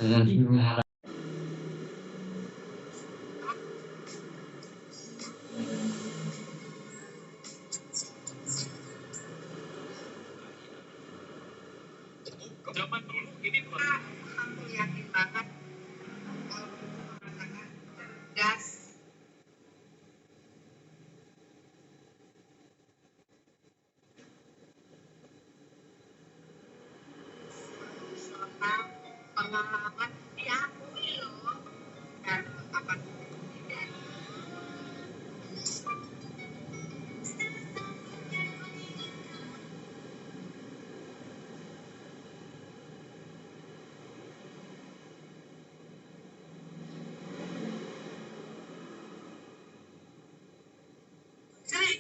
Zaman dulu ini aku yakin banget kalau mengatakan cerdas soal pengalaman diakui loh dan apa tidak. Jadi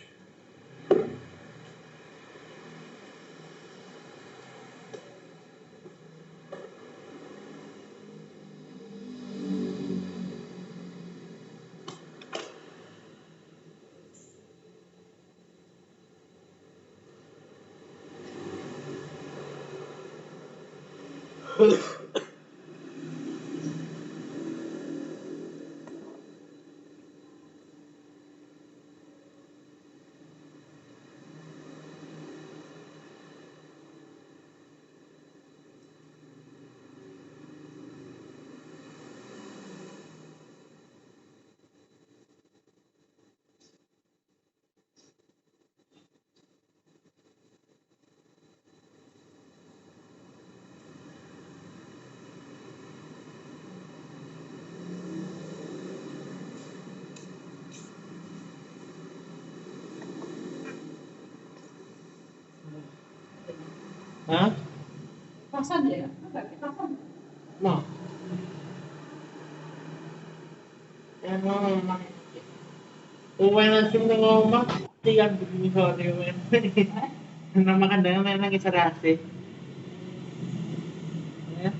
Hah? Pasan ya? Enggak, pasan. Mau? Emang uwen langsung ke ngomong tiap begini sore uwen. Nama kandangnya memang kisah rasih. Ya?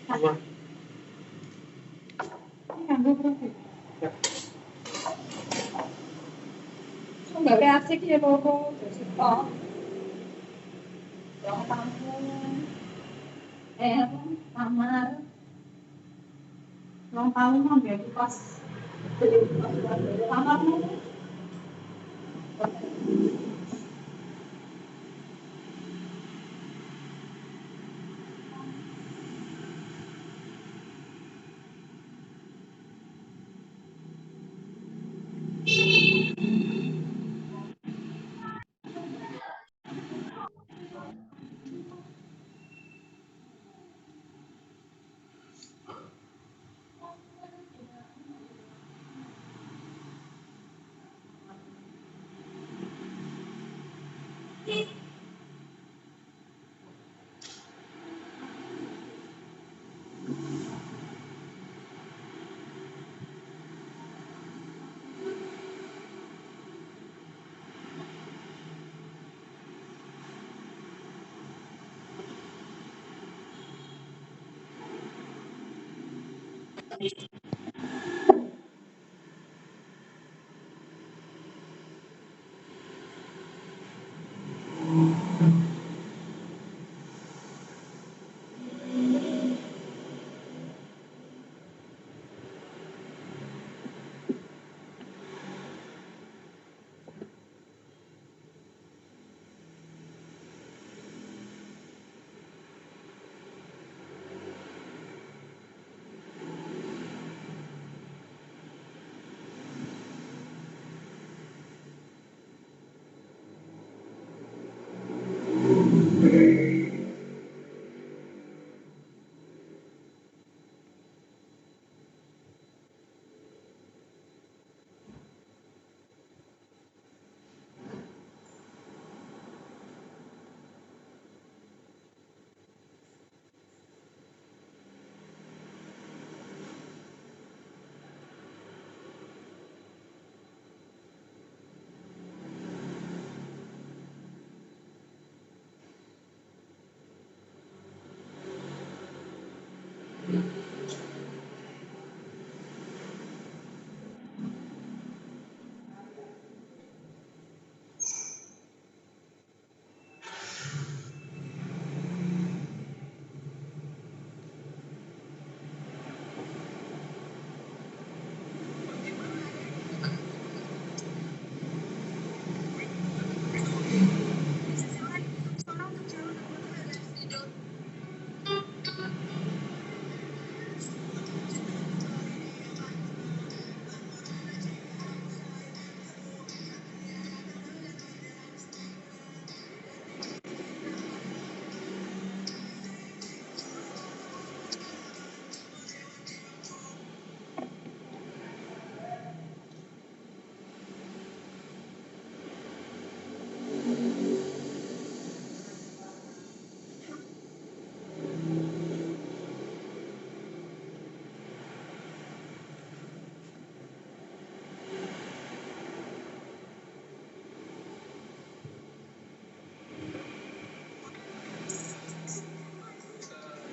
Apa? Ini nganggo profil. So nggak asik ya loro, terus tok. Ruang tamu. Apa? Kamar. Ruang tamu mah biar pas. Kamarmu.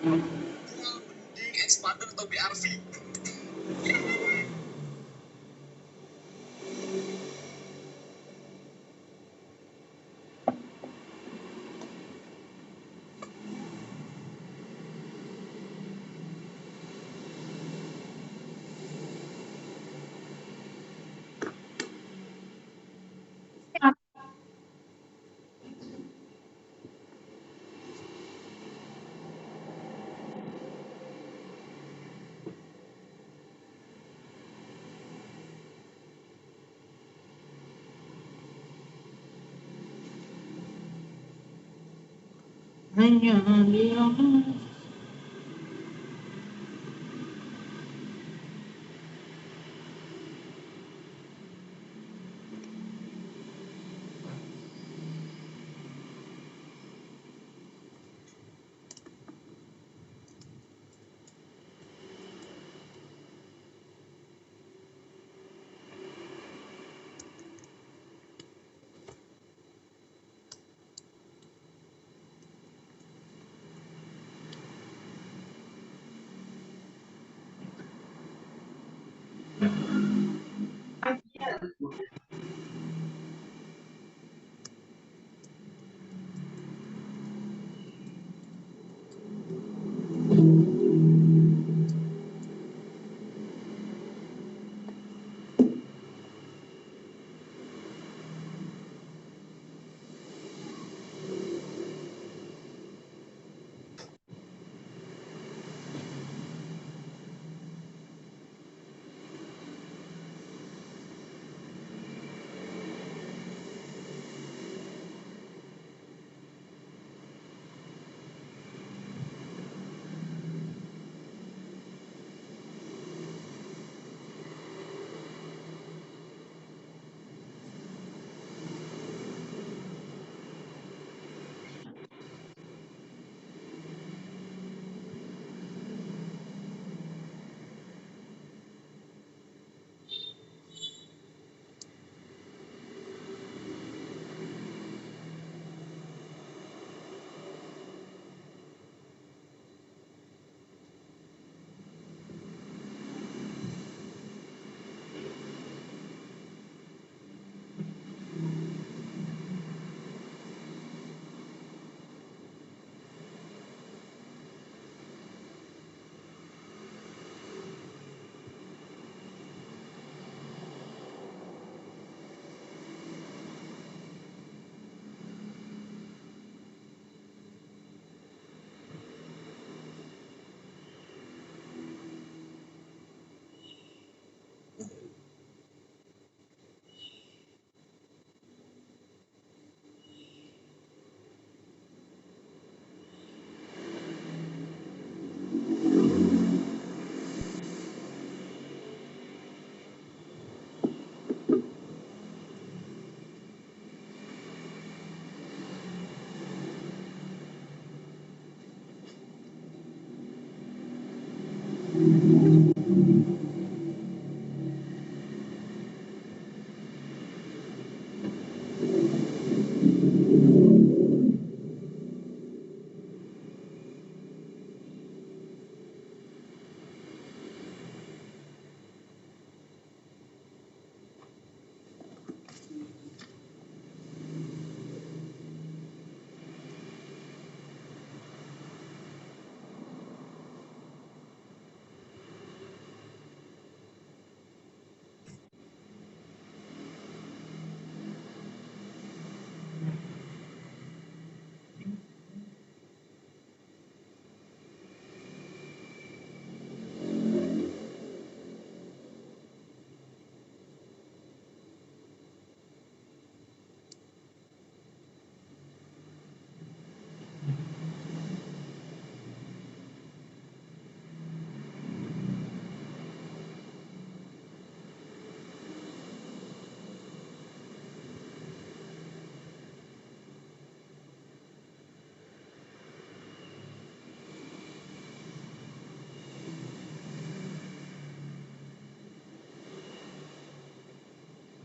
Mending expander atau BRV. Hanya dia.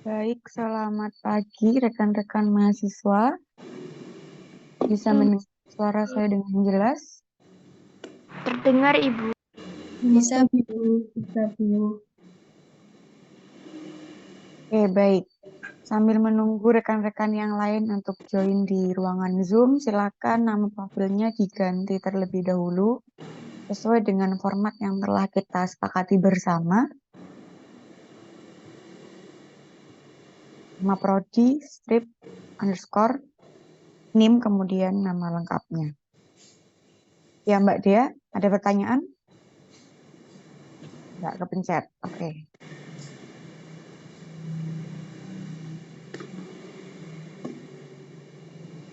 Baik, selamat pagi rekan-rekan mahasiswa. Bisa mendengar suara saya dengan jelas? Terdengar, Ibu. Bisa, Bu. Bisa, Bu. Oke, baik. Sambil menunggu rekan-rekan yang lain untuk join di ruangan Zoom, silakan nama profilnya diganti terlebih dahulu sesuai dengan format yang telah kita sepakati bersama. Nama prodi, strip, underscore, NIM, kemudian nama lengkapnya. Ya, Mbak Dea, ada pertanyaan? Nggak kepencet, oke.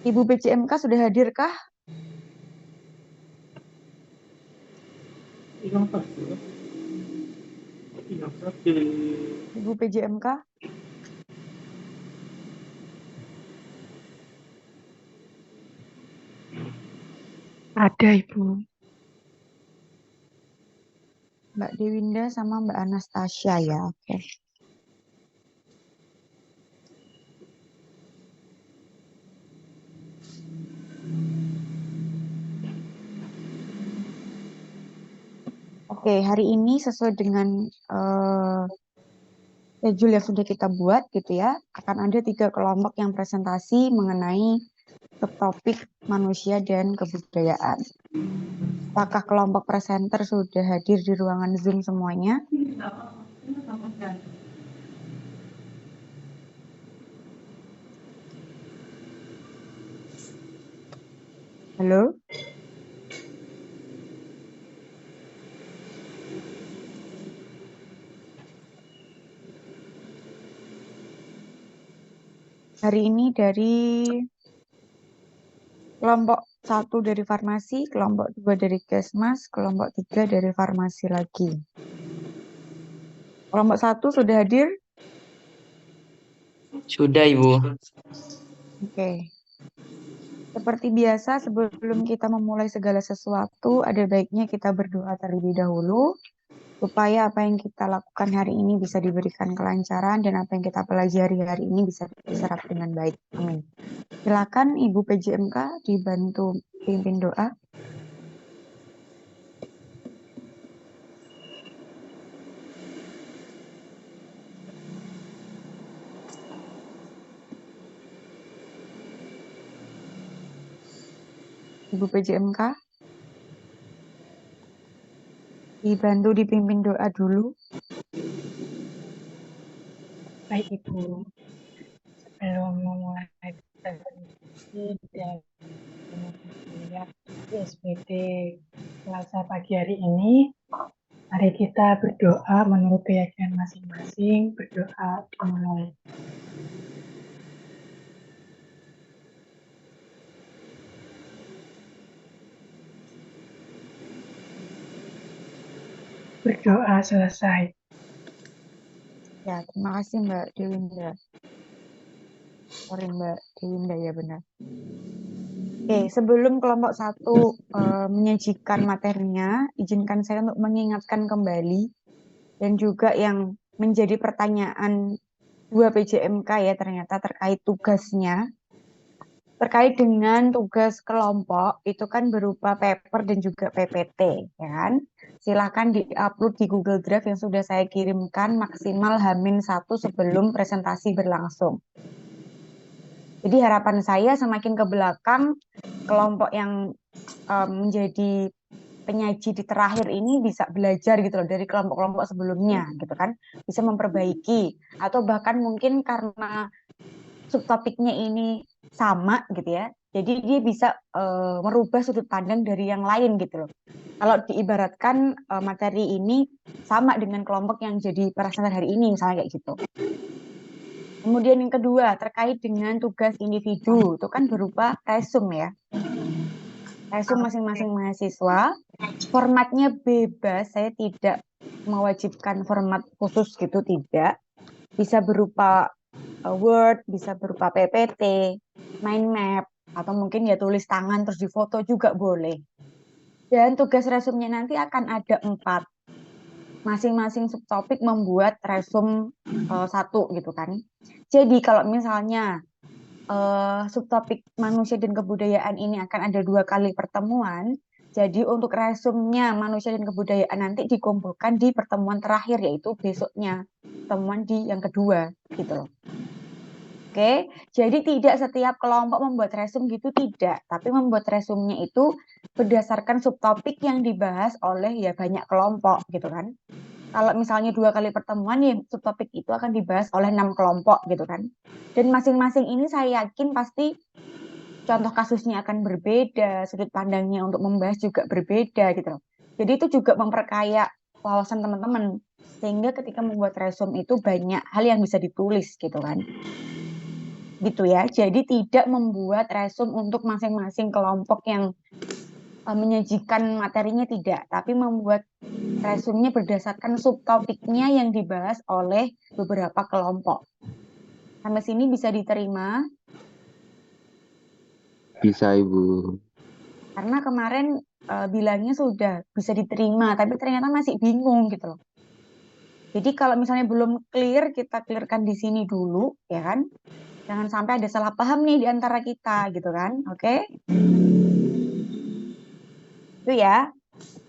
Ibu PJMK sudah hadirkah? Ilang pasti. Ilang pasti. Ibu PJMK? Ada, Ibu. Mbak Dewinda sama Mbak Anastasia ya, oke. Oke, hari ini sesuai dengan schedule yang sudah kita buat gitu ya, akan ada 3 kelompok yang presentasi mengenai subtopik manusia dan kebudayaan. Apakah kelompok presenter sudah hadir di ruangan Zoom semuanya? Halo? Hari ini dari kelompok 1 dari farmasi, kelompok 2 dari Kesmas, kelompok 3 dari farmasi lagi. Kelompok 1 sudah hadir? Sudah, Ibu. Oke. Seperti biasa, sebelum kita memulai segala sesuatu, ada baiknya kita berdoa terlebih dahulu, supaya apa yang kita lakukan hari ini bisa diberikan kelancaran dan apa yang kita pelajari hari ini bisa diserap dengan baik. Amin. Silakan Ibu PJMK dibantu pimpin doa. Ibu PJMK dibantu dipimpin doa dulu. Baik, Ibu. Sebelum memulai presentasi dan kuliah di SPD Selasa pagi hari ini, mari kita berdoa menurut keyakinan masing-masing. Berdoa dimulai. Berdoa selesai. Ya, terima kasih Mbak Dewinda. Sorry Mbak Dewinda ya benar. Oke, sebelum kelompok 1 menyajikan materinya, izinkan saya untuk mengingatkan kembali dan juga yang menjadi pertanyaan 2 PJMK ya ternyata terkait tugasnya. Terkait dengan tugas kelompok itu kan berupa paper dan juga PPT, ya kan? Silahkan di-upload di Google Drive yang sudah saya kirimkan maksimal H-1 sebelum presentasi berlangsung. Jadi harapan saya semakin ke belakang kelompok yang menjadi penyaji di terakhir ini bisa belajar gitu loh dari kelompok-kelompok sebelumnya gitu kan, bisa memperbaiki atau bahkan mungkin karena subtopiknya ini sama gitu ya, jadi dia bisa merubah sudut pandang dari yang lain gitu loh. Kalau diibaratkan materi ini sama dengan kelompok yang jadi presenter hari ini misalnya kayak gitu. Kemudian yang kedua terkait dengan tugas individu itu kan berupa resume ya. Resume masing-masing mahasiswa, formatnya bebas, saya tidak mewajibkan format khusus gitu, tidak. Bisa berupa Word, bisa berupa PPT, mind map, atau mungkin ya tulis tangan terus difoto juga boleh. Dan tugas resumenya nanti akan ada 4. Masing-masing subtopik membuat resume 1 gitu kan. Jadi kalau misalnya subtopik manusia dan kebudayaan ini akan ada 2 kali pertemuan, Jadi untuk resumnya manusia dan kebudayaan nanti dikumpulkan di pertemuan terakhir, yaitu besoknya, pertemuan di yang kedua, gitu loh. Oke, jadi tidak setiap kelompok membuat resum gitu, tidak. Tapi membuat resumnya itu berdasarkan subtopik yang dibahas oleh ya banyak kelompok, gitu kan. Kalau misalnya 2 kali pertemuan, ya subtopik itu akan dibahas oleh 6 kelompok, gitu kan. Dan masing-masing ini saya yakin pasti contoh kasusnya akan berbeda, sudut pandangnya untuk membahas juga berbeda gitu loh. Jadi itu juga memperkaya wawasan teman-teman, sehingga ketika membuat resume itu banyak hal yang bisa ditulis gitu kan. Gitu ya. Jadi tidak membuat resume untuk masing-masing kelompok yang menyajikan materinya, tidak, tapi membuat resumenya berdasarkan subtopiknya yang dibahas oleh beberapa kelompok. Sampai sini bisa diterima? Bisa, Ibu. Karena kemarin bilangnya sudah bisa diterima, tapi ternyata masih bingung gitu loh. Jadi kalau misalnya belum clear, kita clearkan di sini dulu, ya kan? Jangan sampai ada salah paham nih di antara kita, gitu kan? Oke? Itu ya.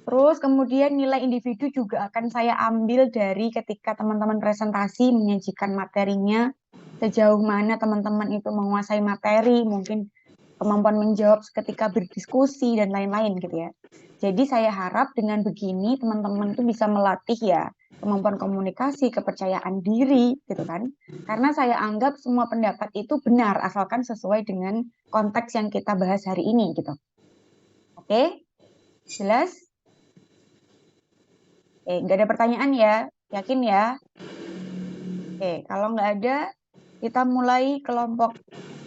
Terus kemudian nilai individu juga akan saya ambil dari ketika teman-teman presentasi menyajikan materinya, sejauh mana teman-teman itu menguasai materi, mungkin kemampuan menjawab ketika berdiskusi dan lain-lain gitu ya. Jadi saya harap dengan begini teman-teman itu bisa melatih ya kemampuan komunikasi, kepercayaan diri gitu kan. Karena saya anggap semua pendapat itu benar asalkan sesuai dengan konteks yang kita bahas hari ini gitu. Oke? Jelas? Nggak ada pertanyaan ya? Yakin ya? Kalau nggak ada, kita mulai kelompok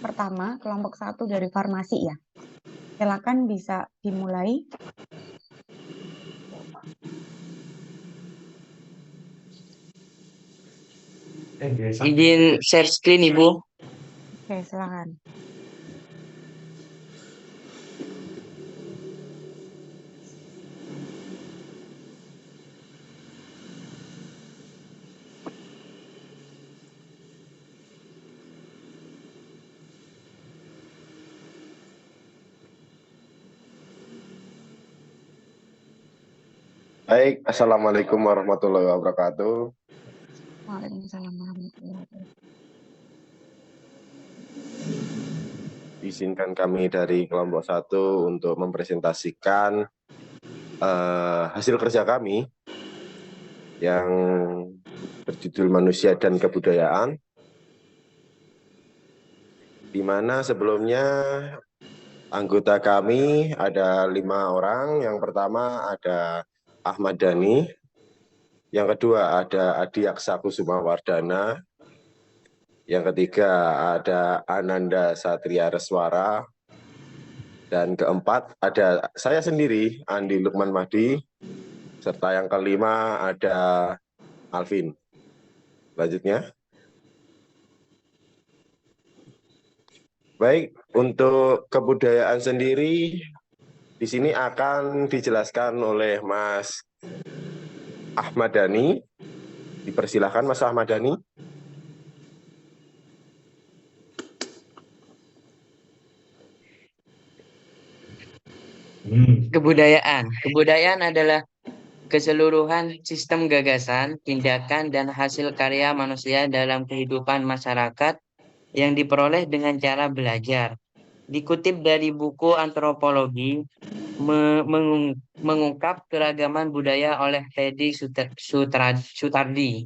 pertama, kelompok 1 dari farmasi ya. Silakan bisa dimulai. Izin share screen, Ibu. Oke, silakan. Baik, Assalamualaikum warahmatullahi wabarakatuh. Waalaikumsalam warahmatullahi wabarakatuh. Izinkan kami dari kelompok 1 untuk mempresentasikan hasil kerja kami yang berjudul Manusia dan Kebudayaan, di mana sebelumnya anggota kami ada 5 orang. Yang pertama ada Ahmad Dhani, yang kedua ada Adi Aksa Kusuma Wardana, yang ketiga ada Ananda Satria Reswara, dan keempat ada saya sendiri, Andi Lukman Mahdi, serta yang kelima ada Alvin. Selanjutnya. Baik, untuk kebudayaan sendiri di sini akan dijelaskan oleh Mas Ahmad Dhani. Dipersilahkan Mas Ahmad Dhani. Kebudayaan adalah keseluruhan sistem gagasan, tindakan, dan hasil karya manusia dalam kehidupan masyarakat yang diperoleh dengan cara belajar. Dikutip dari buku Antropologi Mengungkap Keragaman Budaya oleh Teddy Sutardi.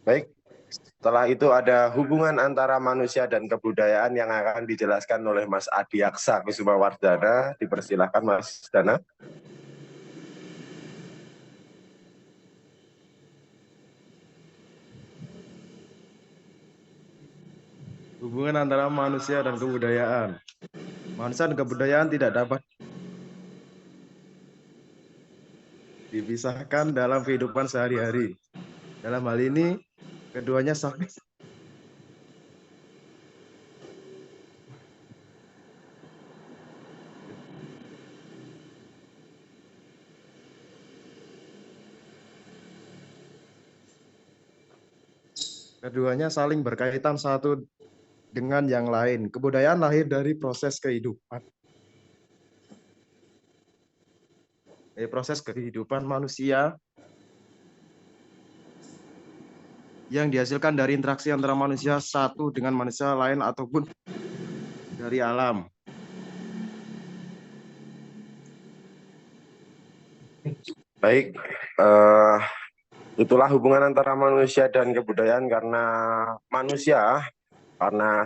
Baik, setelah itu ada hubungan antara manusia dan kebudayaan yang akan dijelaskan oleh Mas Adi Aksa Kusuma Wardana. Dipersilahkan Mas Dana. Hubungan antara manusia dan kebudayaan. Manusia dan kebudayaan tidak dapat dipisahkan dalam kehidupan sehari-hari. Dalam hal ini, keduanya saling Keduanya saling berkaitan satu dengan yang lain. Kebudayaan lahir dari proses kehidupan. Dari proses kehidupan manusia yang dihasilkan dari interaksi antara manusia satu dengan manusia lain ataupun dari alam. Baik, itulah hubungan antara manusia dan kebudayaan karena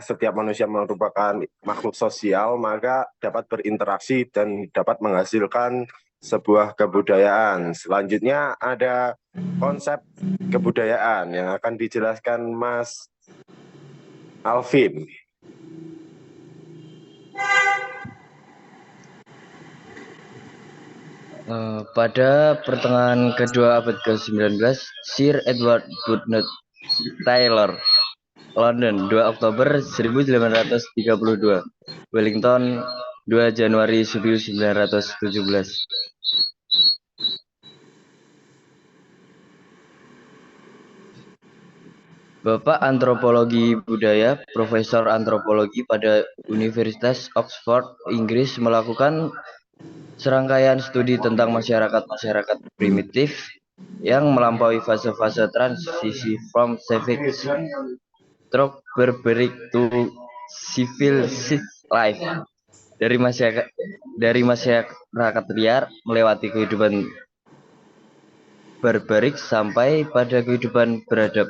setiap manusia merupakan makhluk sosial, maka dapat berinteraksi dan dapat menghasilkan sebuah kebudayaan. Selanjutnya ada konsep kebudayaan yang akan dijelaskan Mas Alvin. Pada pertengahan kedua abad ke-19, Sir Edward Butler Taylor, London, 2 Oktober 1832, Wellington, 2 Januari 1917. Bapak Antropologi Budaya, Profesor Antropologi pada Universitas Oxford, Inggris selakukan serangkaian studi tentang masyarakat-masyarakat primitif yang melampaui fase-fase transisi from savage stroke barbaric to civilized life, dari masyarakat liar melewati kehidupan barbarik sampai pada kehidupan beradab.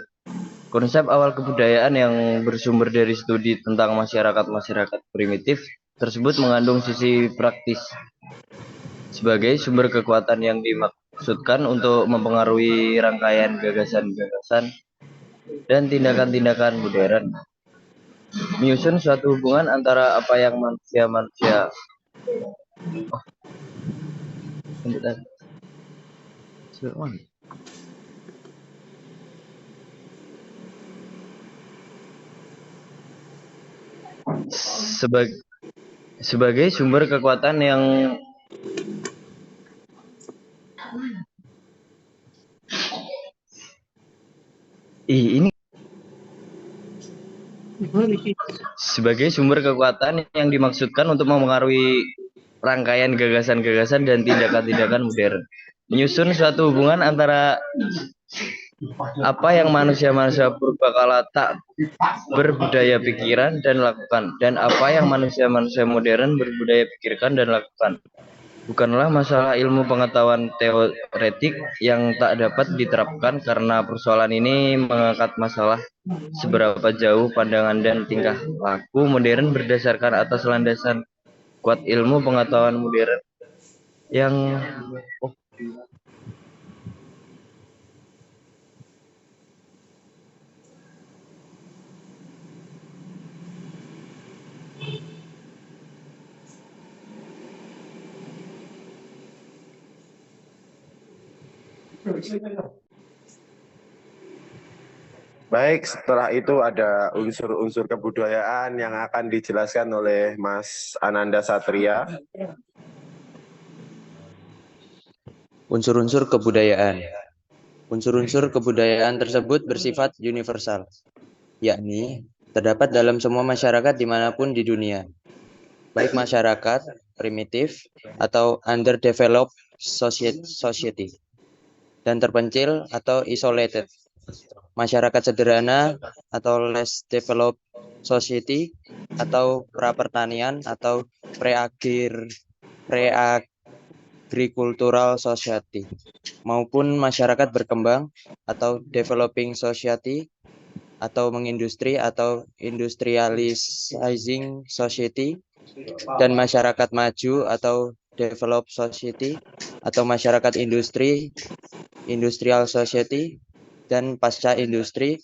Konsep awal kebudayaan yang bersumber dari studi tentang masyarakat-masyarakat primitif tersebut mengandung sisi praktis sebagai sumber kekuatan yang dimaksudkan untuk mempengaruhi rangkaian gagasan-gagasan dan tindakan-tindakan modern, menyusun suatu hubungan antara apa yang manusia sebagai sumber kekuatan yang sebagai sumber kekuatan yang dimaksudkan untuk mempengaruhi rangkaian gagasan-gagasan dan tindakan-tindakan modern, menyusun suatu hubungan antara apa yang manusia-manusia purbakala tak berbudaya pikiran dan lakukan, dan apa yang manusia-manusia modern berbudaya pikirkan dan lakukan. Bukanlah masalah ilmu pengetahuan teoretik yang tak dapat diterapkan, karena persoalan ini mengangkat masalah seberapa jauh pandangan dan tingkah laku modern berdasarkan atas landasan kuat ilmu pengetahuan modern yang Baik, setelah itu ada unsur-unsur kebudayaan yang akan dijelaskan oleh Mas Ananda Satria. unsur-unsur kebudayaan. Unsur-unsur kebudayaan tersebut bersifat universal, yakni terdapat dalam semua masyarakat dimanapun di dunia, baik masyarakat primitif atau underdeveloped society, dan terpencil atau isolated, masyarakat sederhana atau less developed society, atau prapertanian atau pre-agricultural society, maupun masyarakat berkembang atau developing society, atau mengindustri atau industrializing society, dan masyarakat maju atau developed society, atau masyarakat industri industrial society, dan pasca industri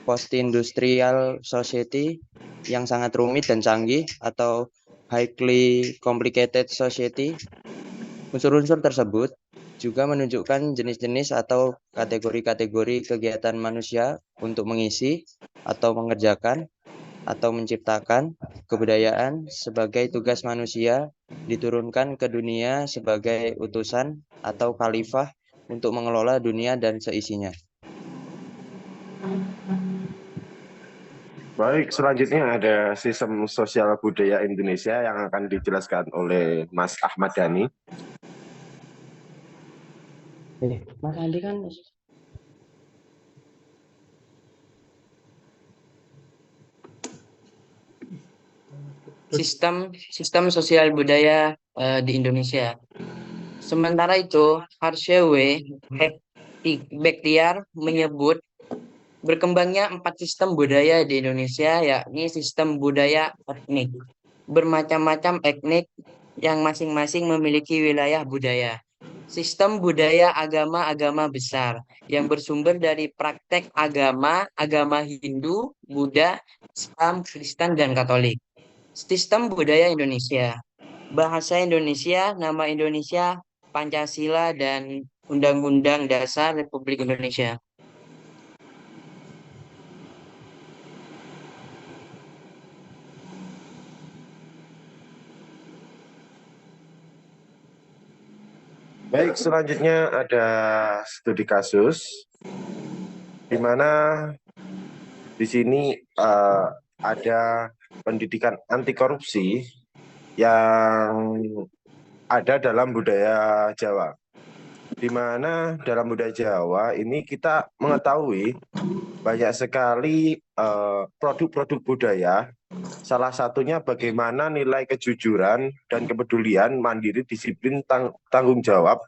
post-industrial society yang sangat rumit dan canggih atau highly complicated society. Unsur-unsur tersebut juga menunjukkan jenis-jenis atau kategori-kategori kegiatan manusia untuk mengisi atau mengerjakan atau menciptakan kebudayaan sebagai tugas manusia diturunkan ke dunia sebagai utusan atau khalifah untuk mengelola dunia dan seisinya. Baik, selanjutnya ada sistem sosial budaya Indonesia yang akan dijelaskan oleh Mas Ahmad Dhani. Mas Andi kan sistem sosial budaya di Indonesia. Sementara itu, Harshewe Bektiar menyebut berkembangnya 4 sistem budaya di Indonesia, yakni sistem budaya etnik. Bermacam-macam etnik yang masing-masing memiliki wilayah budaya. Sistem budaya agama-agama besar yang bersumber dari praktek agama Hindu, Buddha, Islam, Kristen, dan Katolik. Sistem budaya Indonesia. Bahasa Indonesia, nama Indonesia, Pancasila, dan Undang-Undang Dasar Republik Indonesia. Baik, selanjutnya ada studi kasus, di mana di sini ada pendidikan anti korupsi yang ada dalam budaya Jawa. Di mana dalam budaya Jawa ini kita mengetahui banyak sekali produk-produk budaya. Salah satunya bagaimana nilai kejujuran dan kepedulian, mandiri, disiplin, tanggung jawab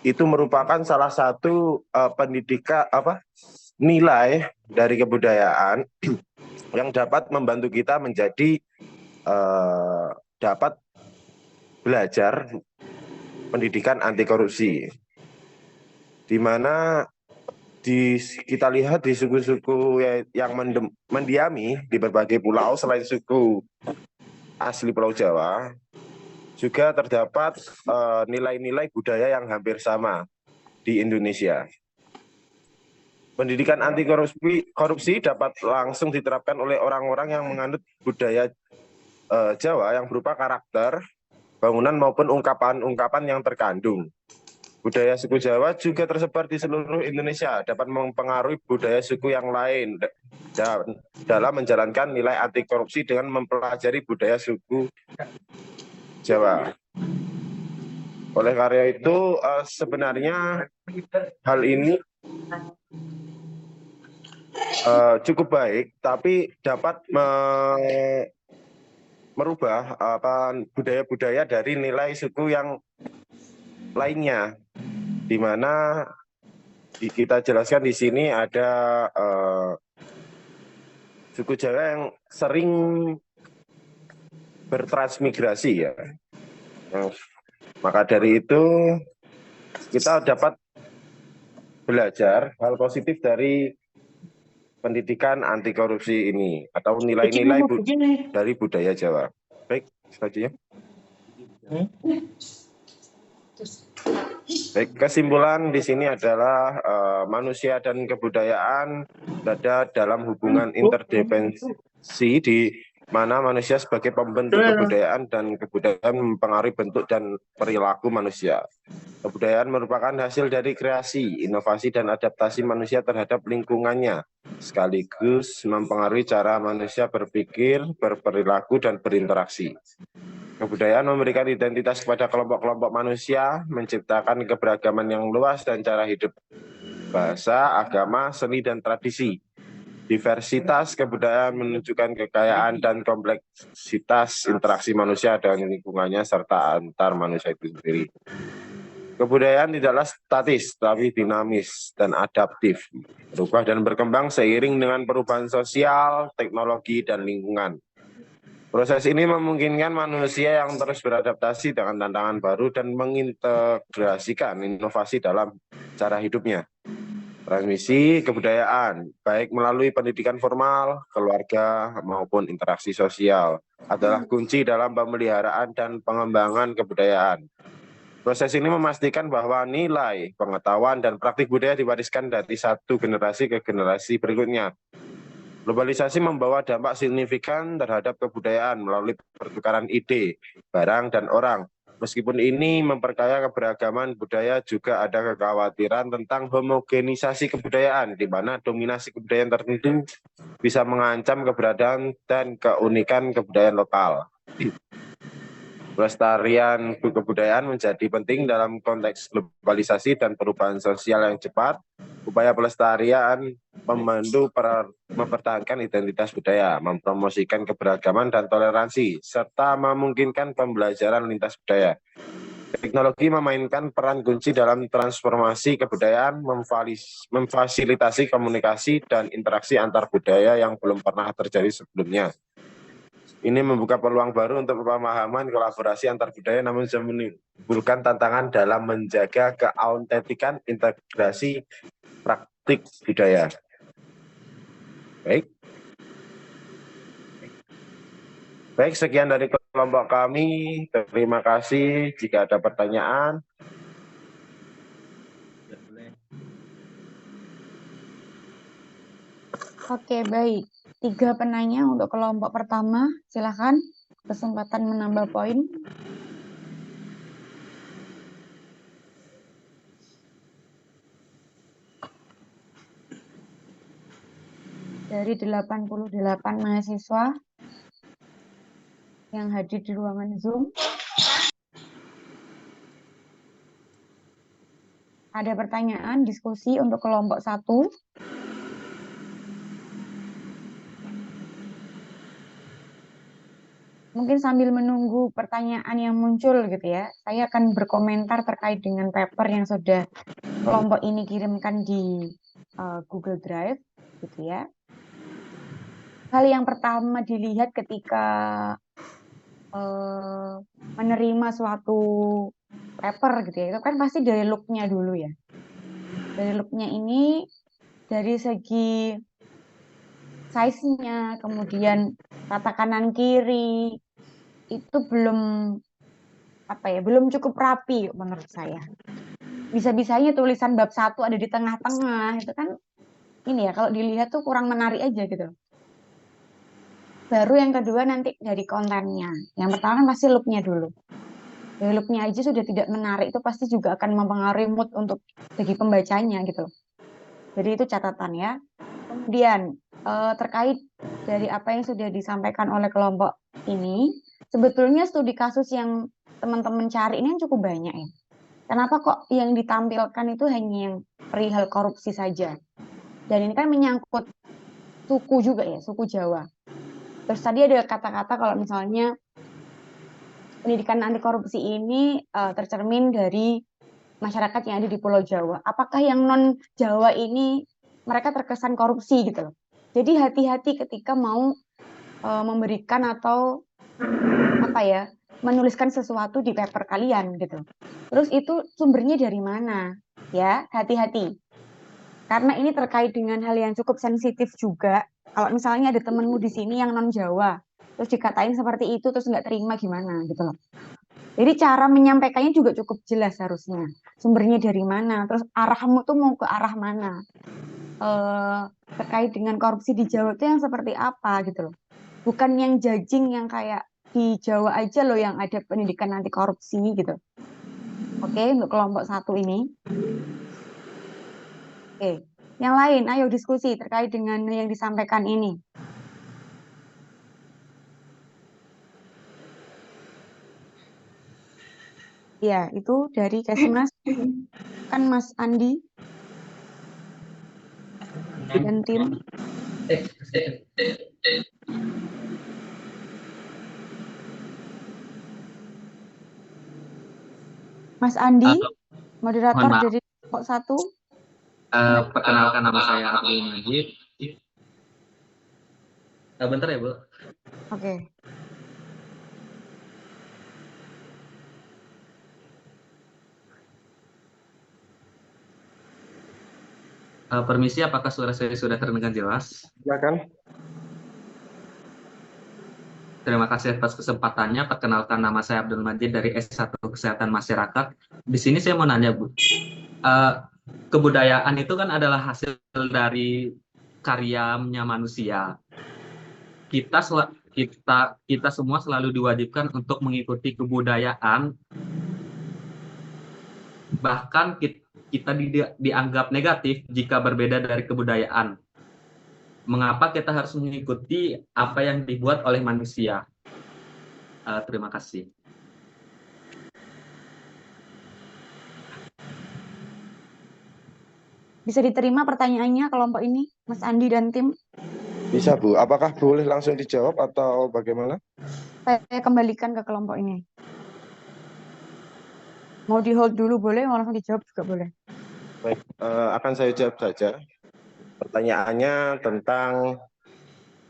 itu merupakan salah satu pendidikan nilai dari kebudayaan yang dapat membantu kita menjadi dapat belajar pendidikan anti korupsi, di mana kita lihat di suku-suku yang mendiami di berbagai pulau selain suku asli Pulau Jawa, juga terdapat nilai-nilai budaya yang hampir sama di Indonesia. Pendidikan anti korupsi dapat langsung diterapkan oleh orang-orang yang menganut budaya Jawa yang berupa karakter, bangunan maupun ungkapan-ungkapan yang terkandung. Budaya suku Jawa juga tersebar di seluruh Indonesia, dapat mempengaruhi budaya suku yang lain dalam menjalankan nilai anti korupsi dengan mempelajari budaya suku Jawa. Oleh karena itu, sebenarnya hal ini cukup baik, tapi dapat merubah budaya-budaya dari nilai suku yang lainnya, di mana kita jelaskan di sini ada suku Jawa yang sering bertransmigrasi ya. Maka dari itu kita dapat belajar hal positif dari pendidikan anti korupsi ini atau nilai-nilai dari budaya Jawa. Baik, selanjutnya. Baik, kesimpulan di sini adalah manusia dan kebudayaan berada dalam hubungan interdependensi di mana manusia sebagai pembentuk kebudayaan dan kebudayaan mempengaruhi bentuk dan perilaku manusia. Kebudayaan merupakan hasil dari kreasi, inovasi, dan adaptasi manusia terhadap lingkungannya, sekaligus mempengaruhi cara manusia berpikir, berperilaku, dan berinteraksi. Kebudayaan memberikan identitas kepada kelompok-kelompok manusia, menciptakan keberagaman yang luas dan cara hidup, bahasa, agama, seni, dan tradisi. Diversitas kebudayaan menunjukkan kekayaan dan kompleksitas interaksi manusia dengan lingkungannya serta antar manusia itu sendiri. Kebudayaan tidaklah statis, tapi dinamis dan adaptif, berubah dan berkembang seiring dengan perubahan sosial, teknologi, dan lingkungan. Proses ini memungkinkan manusia yang terus beradaptasi dengan tantangan baru dan mengintegrasikan inovasi dalam cara hidupnya. Transmisi kebudayaan, baik melalui pendidikan formal, keluarga, maupun interaksi sosial, adalah kunci dalam pemeliharaan dan pengembangan kebudayaan. Proses ini memastikan bahwa nilai, pengetahuan, dan praktik budaya diwariskan dari satu generasi ke generasi berikutnya. Globalisasi membawa dampak signifikan terhadap kebudayaan melalui pertukaran ide, barang, dan orang. Meskipun ini memperkaya keberagaman budaya, juga ada kekhawatiran tentang homogenisasi kebudayaan, di mana dominasi kebudayaan tertentu bisa mengancam keberadaan dan keunikan kebudayaan lokal. Pelestarian kebudayaan menjadi penting dalam konteks globalisasi dan perubahan sosial yang cepat. Upaya pelestarian mempertahankan identitas budaya, mempromosikan keberagaman dan toleransi, serta memungkinkan pembelajaran lintas budaya. Teknologi memainkan peran kunci dalam transformasi kebudayaan, memfasilitasi komunikasi dan interaksi antar budaya yang belum pernah terjadi sebelumnya. Ini membuka peluang baru untuk pemahaman kolaborasi antar budaya, namun juga menimbulkan tantangan dalam menjaga keautentikan integrasi praktik budaya. Baik, sekian dari kelompok kami. Terima kasih. Jika ada pertanyaan. Oke, baik. 3 penanya untuk kelompok pertama. Silakan kesempatan menambah poin. Dari 88 mahasiswa yang hadir di ruangan Zoom. Ada pertanyaan, diskusi untuk kelompok 1. Mungkin sambil menunggu pertanyaan yang muncul gitu ya, saya akan berkomentar terkait dengan paper yang sudah kelompok ini kirimkan di Google Drive gitu ya. Hal yang pertama dilihat ketika menerima suatu paper gitu ya, itu kan pasti dari look-nya dulu ya. Dari look-nya ini, dari segi size-nya, kemudian tata kanan kiri, itu belum cukup rapi menurut saya. Bisa-bisanya tulisan bab 1 ada di tengah-tengah, itu kan ini ya, kalau dilihat tuh kurang menarik aja gitu. Baru yang kedua nanti dari kontennya. Yang pertama kan pasti look-nya dulu. Dari look-nya aja sudah tidak menarik, itu pasti juga akan mempengaruhi mood untuk bagi pembacanya gitu. Jadi itu catatan ya. Kemudian terkait dari apa yang sudah disampaikan oleh kelompok ini, sebetulnya studi kasus yang teman-teman cari ini cukup banyak ya. Kenapa kok yang ditampilkan itu hanya yang perihal korupsi saja? Dan ini kan menyangkut suku juga ya, suku Jawa. Terus tadi ada kata-kata kalau misalnya pendidikan anti korupsi ini tercermin dari masyarakat yang ada di Pulau Jawa. Apakah yang non Jawa ini mereka terkesan korupsi gitu loh. Jadi hati-hati ketika mau memberikan atau menuliskan sesuatu di paper kalian gitu. Terus itu sumbernya dari mana? Ya, hati-hati. Karena ini terkait dengan hal yang cukup sensitif juga. Kalau misalnya ada temenmu di sini yang non Jawa, terus dikatain seperti itu terus nggak terima gimana gitu loh. Jadi cara menyampaikannya juga cukup jelas harusnya. Sumbernya dari mana, terus arahmu tuh mau ke arah mana. Terkait dengan korupsi di Jawa itu yang seperti apa gitu loh. Bukan yang judging yang kayak di Jawa aja loh yang ada pendidikan anti korupsi gitu. Oke, untuk kelompok 1 ini. Oke, yang lain ayo diskusi terkait dengan yang disampaikan ini. Ya, itu dari Kesmas. Kan Mas Andi dan tim. Mas Andi, moderator dari kelompok 1. Perkenalkan, nama saya Abdul Majid. Bentar ya, Bu. Oke. Permisi, apakah suara saya sudah terdengar jelas? Silakan. Terima kasih atas kesempatannya. Perkenalkan, nama saya Abdul Majid dari S1 Kesehatan Masyarakat. Di sini saya mau nanya, Bu. Kebudayaan itu kan adalah hasil dari karyanya manusia. Kita kita semua selalu diwajibkan untuk mengikuti kebudayaan, bahkan kita dianggap negatif jika berbeda dari kebudayaan. Mengapa kita harus mengikuti apa yang dibuat oleh manusia? Terima kasih. Bisa diterima pertanyaannya kelompok ini, Mas Andi dan tim? Bisa, Bu. Apakah boleh langsung dijawab atau bagaimana? Saya kembalikan ke kelompok ini. Mau di hold dulu boleh, mau langsung dijawab juga boleh. Baik, akan saya jawab saja. Pertanyaannya tentang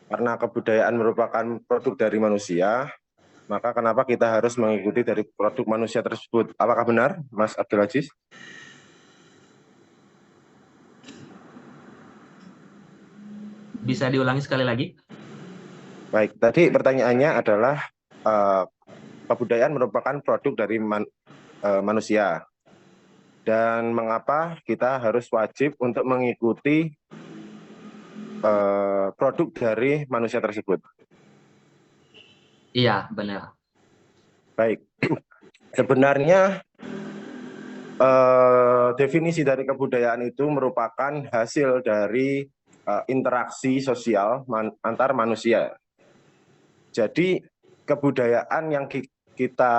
karena kebudayaan merupakan produk dari manusia, maka kenapa kita harus mengikuti dari produk manusia tersebut? Apakah benar, Mas Abdul Aziz? Bisa diulangi sekali lagi? Baik, tadi pertanyaannya adalah kebudayaan merupakan produk dari manusia. Dan mengapa kita harus wajib untuk mengikuti produk dari manusia tersebut? Iya, benar. Baik, sebenarnya definisi dari kebudayaan itu merupakan hasil dari interaksi sosial antar manusia. Jadi kebudayaan yang kita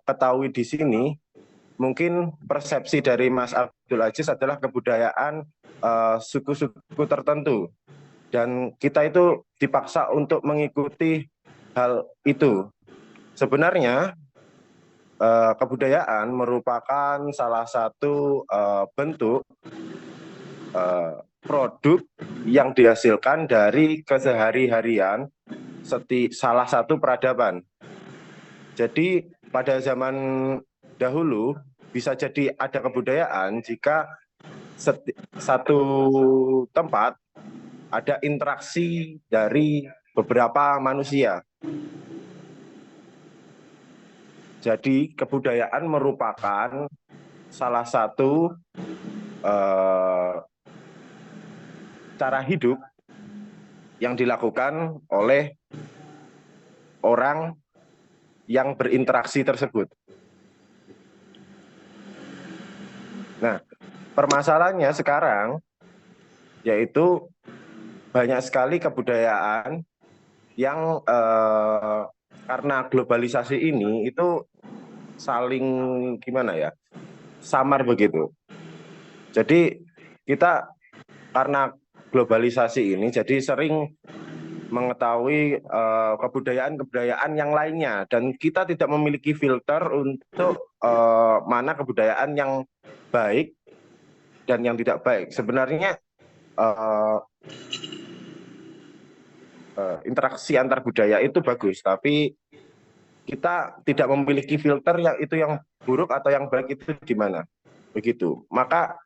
ketahui di sini, mungkin persepsi dari Mas Abdul Aziz adalah kebudayaan suku-suku tertentu. Dan kita itu dipaksa untuk mengikuti hal itu. Sebenarnya kebudayaan merupakan salah satu bentuk produk yang dihasilkan dari kesehari-harian salah satu peradaban. Jadi pada zaman dahulu bisa jadi ada kebudayaan jika satu tempat ada interaksi dari beberapa manusia. Jadi kebudayaan merupakan salah satu cara hidup yang dilakukan oleh orang yang berinteraksi tersebut. Nah, permasalahannya sekarang yaitu banyak sekali kebudayaan yang karena globalisasi ini itu saling gimana ya, samar begitu. Jadi kita karena globalisasi ini jadi sering mengetahui kebudayaan-kebudayaan yang lainnya, dan kita tidak memiliki filter untuk mana kebudayaan yang baik dan yang tidak baik. Sebenarnya interaksi antar budaya itu bagus, tapi kita tidak memiliki filter yang buruk atau yang baik itu gimana, begitu. Maka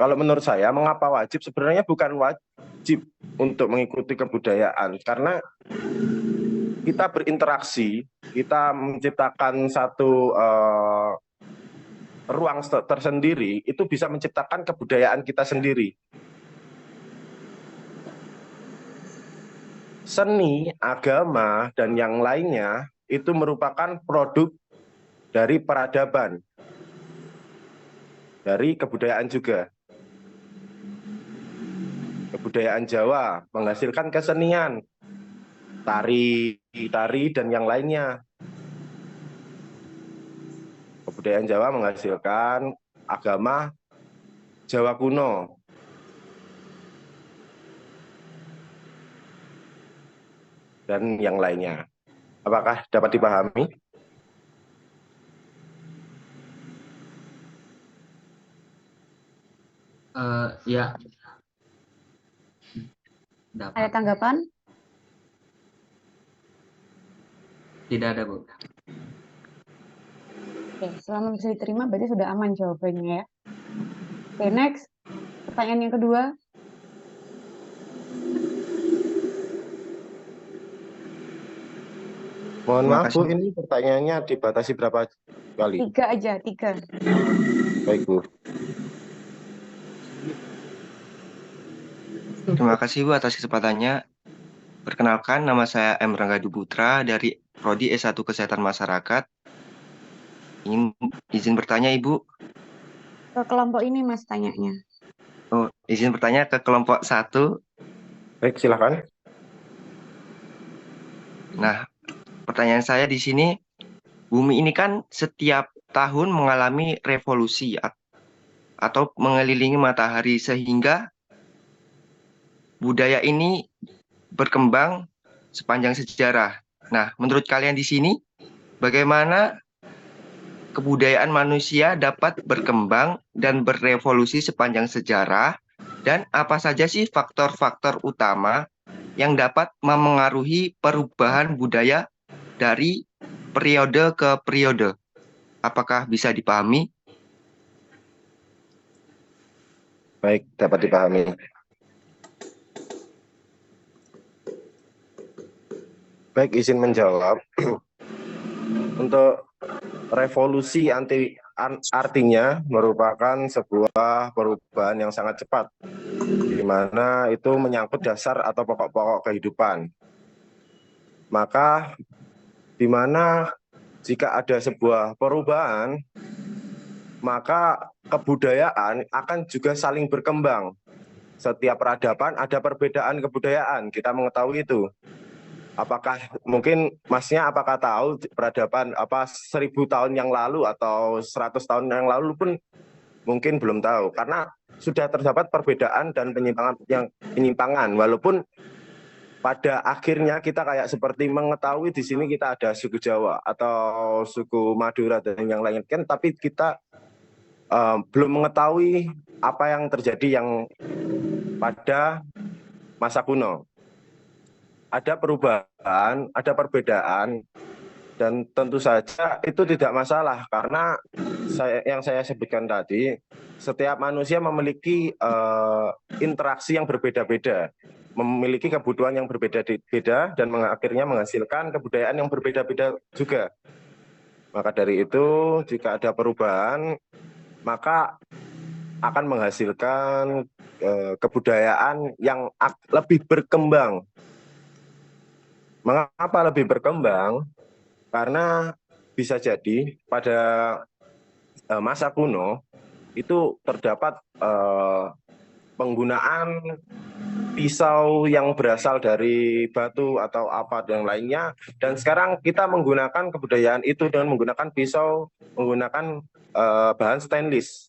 kalau menurut saya, mengapa wajib? Sebenarnya bukan wajib untuk mengikuti kebudayaan, karena kita berinteraksi, kita menciptakan satu ruang tersendiri, itu bisa menciptakan kebudayaan kita sendiri. Seni, agama, dan yang lainnya itu merupakan produk dari peradaban, dari kebudayaan juga. Kebudayaan Jawa menghasilkan kesenian, tari dan yang lainnya. Kebudayaan Jawa menghasilkan agama Jawa kuno. Dan yang lainnya. Apakah dapat dipahami? Ya. Dapat. Ada tanggapan? Tidak ada, Bu. Oke, selama bisa diterima berarti sudah aman jawabannya ya. Oke, next. Pertanyaan yang kedua. Mohon maaf, Bu, ini pertanyaannya dibatasi berapa kali? 3 aja, 3. Baik, Bu. Terima kasih Bu atas kesempatannya. Perkenalkan, nama saya M. Rangga Duputra dari Prodi S1 Kesehatan Masyarakat. Izin bertanya, Ibu. Ke kelompok ini Mas tanyanya. Oh, izin bertanya ke kelompok 1. Baik, silakan. Nah, pertanyaan saya di sini, bumi ini kan setiap tahun mengalami revolusi atau mengelilingi matahari sehingga budaya ini berkembang sepanjang sejarah. Nah, menurut kalian di sini, bagaimana kebudayaan manusia dapat berkembang dan berevolusi sepanjang sejarah, dan apa saja sih faktor-faktor utama yang dapat memengaruhi perubahan budaya dari periode ke periode? Apakah bisa dipahami? Baik, dapat dipahami. Baik, izin menjawab. Untuk revolusi artinya merupakan sebuah perubahan yang sangat cepat, di mana itu menyangkut dasar atau pokok-pokok kehidupan. Maka, di mana jika ada sebuah perubahan, maka kebudayaan akan juga saling berkembang. Setiap peradaban ada perbedaan kebudayaan, kita mengetahui itu. Apakah mungkin Masnya apakah tahu peradaban 1000 tahun yang lalu atau 100 tahun yang lalu pun mungkin belum tahu, karena sudah terdapat perbedaan dan penyimpangan, walaupun pada akhirnya kita kayak seperti mengetahui di sini kita ada suku Jawa atau suku Madura dan yang lain kan, tapi kita belum mengetahui apa yang terjadi yang pada masa kuno. Ada perubahan, ada perbedaan, dan tentu saja itu tidak masalah karena yang saya sebutkan tadi, setiap manusia memiliki interaksi yang berbeda-beda, memiliki kebutuhan yang berbeda-beda, dan akhirnya menghasilkan kebudayaan yang berbeda-beda juga. Maka dari itu, jika ada perubahan, maka akan menghasilkan kebudayaan yang lebih berkembang. Mengapa lebih berkembang? Karena bisa jadi pada masa kuno itu terdapat penggunaan pisau yang berasal dari batu atau apa dan lainnya, dan sekarang kita menggunakan kebudayaan itu dengan menggunakan pisau, menggunakan bahan stainless.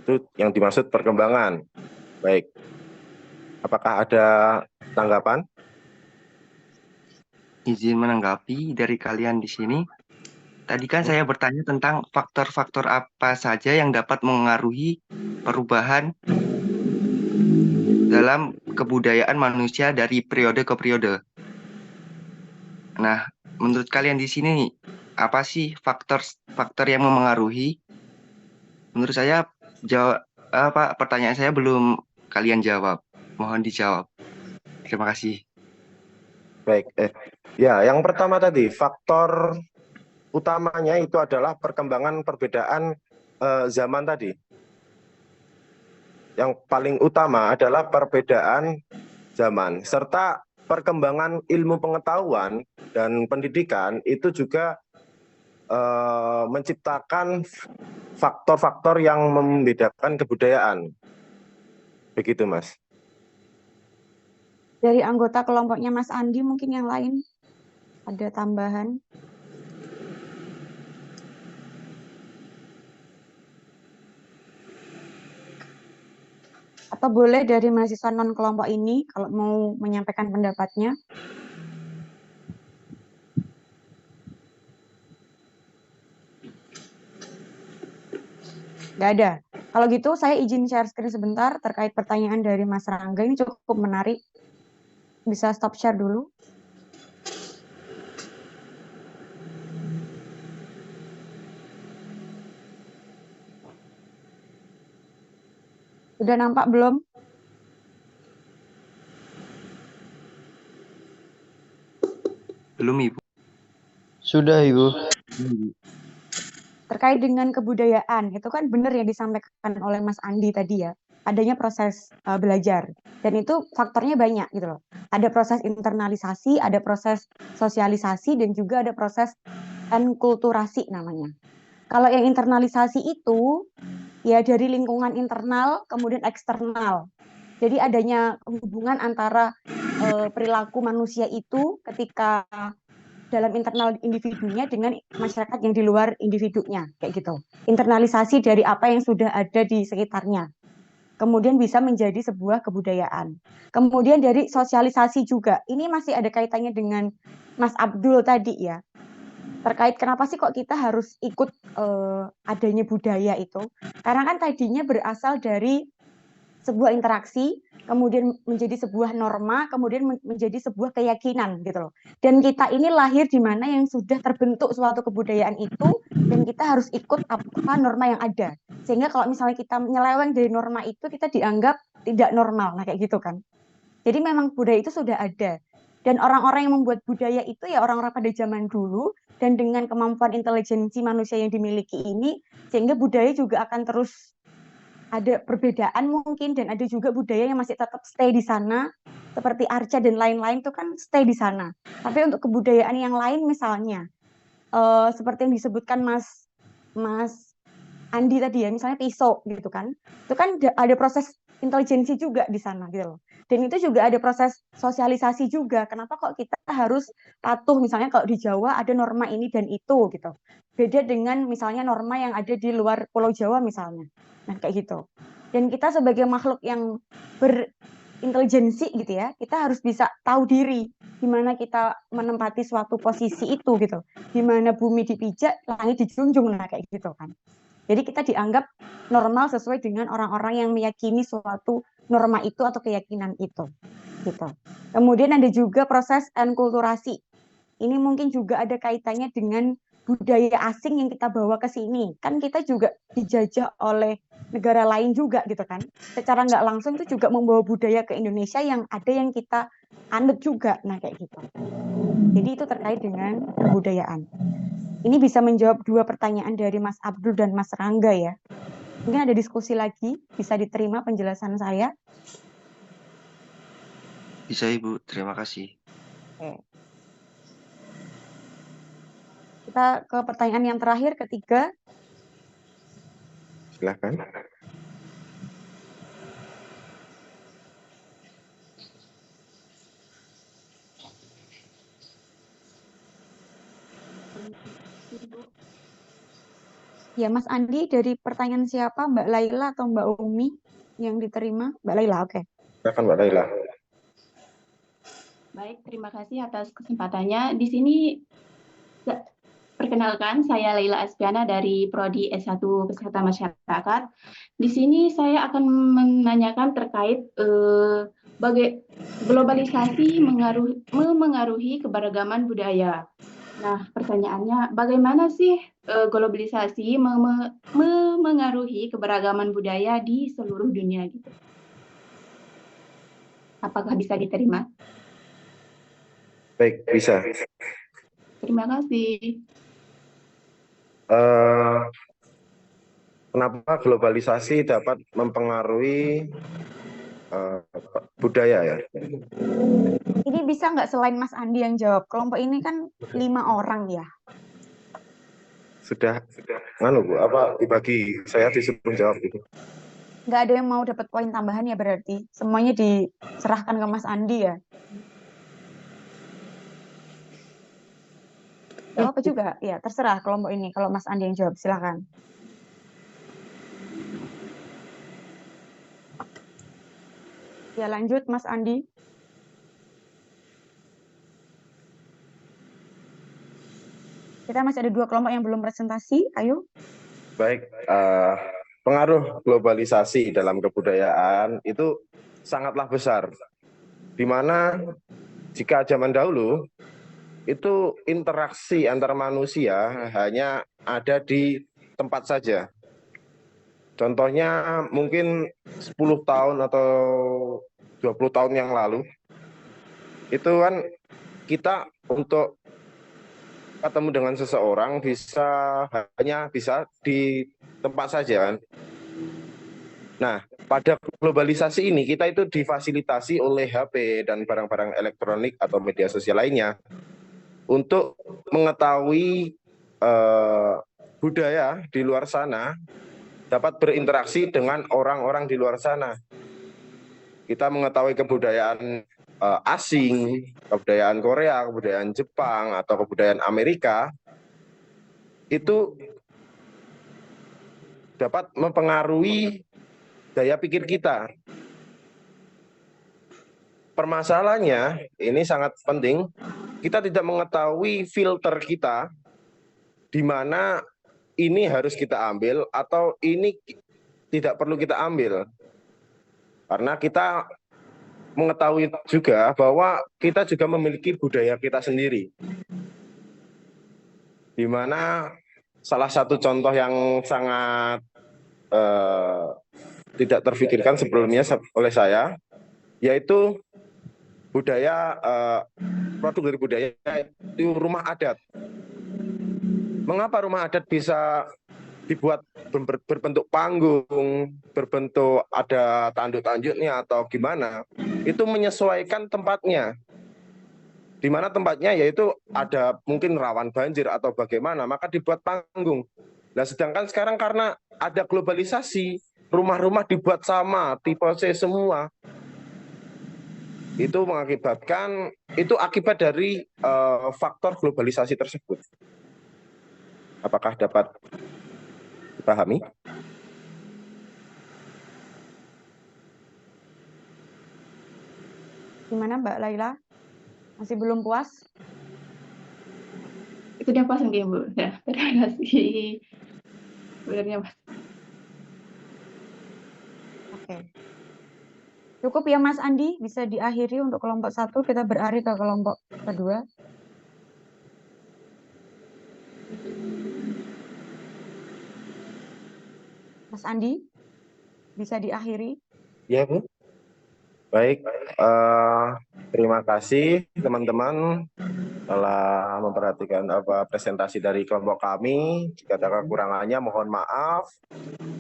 Itu yang dimaksud perkembangan. Baik, apakah ada tanggapan? Izin menanggapi dari kalian di sini. Tadi kan saya bertanya tentang faktor-faktor apa saja yang dapat mengaruhi perubahan dalam kebudayaan manusia dari periode ke periode. Nah, menurut kalian di sini apa sih faktor yang memengaruhi? Menurut saya pertanyaan saya belum kalian jawab. Mohon dijawab. Terima kasih. Baik, ya, yang pertama tadi faktor utamanya itu adalah perkembangan perbedaan zaman tadi. Yang paling utama adalah perbedaan zaman serta perkembangan ilmu pengetahuan dan pendidikan itu juga menciptakan faktor-faktor yang membedakan kebudayaan. Begitu, Mas. Dari anggota kelompoknya Mas Andi mungkin yang lain ada tambahan? Atau boleh dari mahasiswa non kelompok ini kalau mau menyampaikan pendapatnya? Nggak ada. Kalau gitu saya izin share screen sebentar terkait pertanyaan dari Mas Rangga. Ini cukup menarik. Bisa stop share dulu. Sudah nampak belum? Belum, Ibu. Sudah, Ibu. Terkait dengan kebudayaan, itu kan benar yang disampaikan oleh Mas Andi tadi ya. adanya proses belajar. Dan itu faktornya banyak gitu loh. Ada proses internalisasi, ada proses sosialisasi, dan juga ada proses enkulturasi namanya. Kalau yang internalisasi itu ya dari lingkungan internal kemudian eksternal. Jadi adanya hubungan antara perilaku manusia itu ketika dalam internal individunya dengan masyarakat yang di luar individunya, kayak gitu. Internalisasi dari apa yang sudah ada di sekitarnya. Kemudian bisa menjadi sebuah kebudayaan. Kemudian dari sosialisasi juga. Ini masih ada kaitannya dengan Mas Abdul tadi ya. Terkait kenapa sih kok kita harus ikut adanya budaya itu? Karena kan tadinya berasal dari sebuah interaksi, kemudian menjadi sebuah norma, kemudian menjadi sebuah keyakinan gitu loh. Dan kita ini lahir di mana yang sudah terbentuk suatu kebudayaan itu, dan kita harus ikut apa norma yang ada. Sehingga kalau misalnya kita menyeleweng dari norma itu, kita dianggap tidak normal. Nah kayak gitu kan. Jadi memang budaya itu sudah ada. Dan orang-orang yang membuat budaya itu ya orang-orang pada zaman dulu, dan dengan kemampuan intelijensi manusia yang dimiliki ini, sehingga budaya juga akan terus ada perbedaan mungkin, dan ada juga budaya yang masih tetap stay di sana, seperti Arca dan lain-lain itu kan stay di sana. Tapi untuk kebudayaan yang lain misalnya, seperti yang disebutkan Mas Andi tadi ya, misalnya pisau gitu kan, itu kan ada proses intelijensi juga di sana gitu loh. Dan itu juga ada proses sosialisasi juga. Kenapa kok kita harus patuh, misalnya kalau di Jawa ada norma ini dan itu gitu. Beda dengan misalnya norma yang ada di luar Pulau Jawa misalnya. Nah kayak gitu. Dan kita sebagai makhluk yang berintelijensi gitu ya, kita harus bisa tahu diri di mana kita menempati suatu posisi itu gitu. Di mana bumi dipijak, langit dijunjung, nah kayak gitu kan. Jadi kita dianggap normal sesuai dengan orang-orang yang meyakini suatu norma itu atau keyakinan itu. Gitu. Kemudian ada juga proses enkulturasi. Ini mungkin juga ada kaitannya dengan budaya asing yang kita bawa ke sini. Kan kita juga dijajah oleh negara lain juga gitu kan. Secara nggak langsung itu juga membawa budaya ke Indonesia yang ada yang kita anut juga. Nah kayak gitu. Jadi itu terkait dengan kebudayaan. Ini bisa menjawab dua pertanyaan dari Mas Abdul dan Mas Rangga ya. Mungkin ada diskusi lagi, bisa diterima penjelasan saya? Bisa Ibu, terima kasih. Oke. Kita ke pertanyaan yang terakhir, ketiga. Silakan. Ya, Mas Andi, dari pertanyaan siapa? Mbak Laila atau Mbak Umi yang diterima? Mbak Laila, oke. Silakan Mbak Laila. Baik, terima kasih atas kesempatannya. Di sini, perkenalkan, saya Laila Aspiana dari Prodi S1 Kesehatan Masyarakat. Di sini saya akan menanyakan terkait globalisasi memengaruhi keberagaman budaya. Nah, pertanyaannya, bagaimana sih globalisasi memengaruhi keberagaman budaya di seluruh dunia gitu? Apakah bisa diterima? Baik, bisa. Terima kasih. Kenapa globalisasi dapat mempengaruhi budaya ya? Ini bisa nggak selain Mas Andi yang jawab? Kelompok ini kan 5 orang ya. Sudah nganu Bu, apa dibagi, saya disuruh jawab gitu. Nggak ada yang mau dapat poin tambahan ya berarti? Semuanya diserahkan ke Mas Andi ya? Jawab apa juga? Ya, terserah kelompok ini. Kalau Mas Andi yang jawab, silakan. Ya, lanjut Mas Andi. Kita masih ada 2 kelompok yang belum presentasi. Ayo. Baik, pengaruh globalisasi dalam kebudayaan itu sangatlah besar. Di mana jika zaman dahulu itu interaksi antar manusia hanya ada di tempat saja. Contohnya mungkin 10 tahun atau 20 tahun yang lalu, itu kan kita untuk ketemu dengan seseorang hanya bisa di tempat saja kan. Nah, pada globalisasi ini kita itu difasilitasi oleh HP dan barang-barang elektronik atau media sosial lainnya untuk mengetahui budaya di luar sana, dapat berinteraksi dengan orang-orang di luar sana. Kita mengetahui kebudayaan asing, kebudayaan Korea, kebudayaan Jepang, atau kebudayaan Amerika, itu dapat mempengaruhi daya pikir kita. Permasalahannya, ini sangat penting, kita tidak mengetahui filter kita, di mana ini harus kita ambil atau ini tidak perlu kita ambil. Karena kita mengetahui juga bahwa kita juga memiliki budaya kita sendiri. Di mana salah satu contoh yang sangat tidak terfikirkan sebelumnya oleh saya, yaitu budaya, produk dari budaya itu rumah adat. Mengapa rumah adat bisa dibuat berbentuk panggung, berbentuk ada tanduk-tanduknya atau gimana? Itu menyesuaikan tempatnya. Di mana tempatnya yaitu ada mungkin rawan banjir atau bagaimana, maka dibuat panggung. Nah, sedangkan sekarang karena ada globalisasi, rumah-rumah dibuat sama, tipe C semua. Itu mengakibatkan, itu akibat dari faktor globalisasi tersebut. Apakah dapat dipahami? Gimana Mbak Laila? Masih belum puas? Itu udah pas mungkin Bu. Ya, terima kasih. Sebenarnya Mas. Oke. Cukup ya Mas Andi, bisa diakhiri untuk kelompok 1, kita beralih ke kelompok kedua. Mas Andi, bisa diakhiri? Ya Bu. Baik, terima kasih teman-teman telah memperhatikan presentasi dari kelompok kami. Jika ada kekurangannya mohon maaf.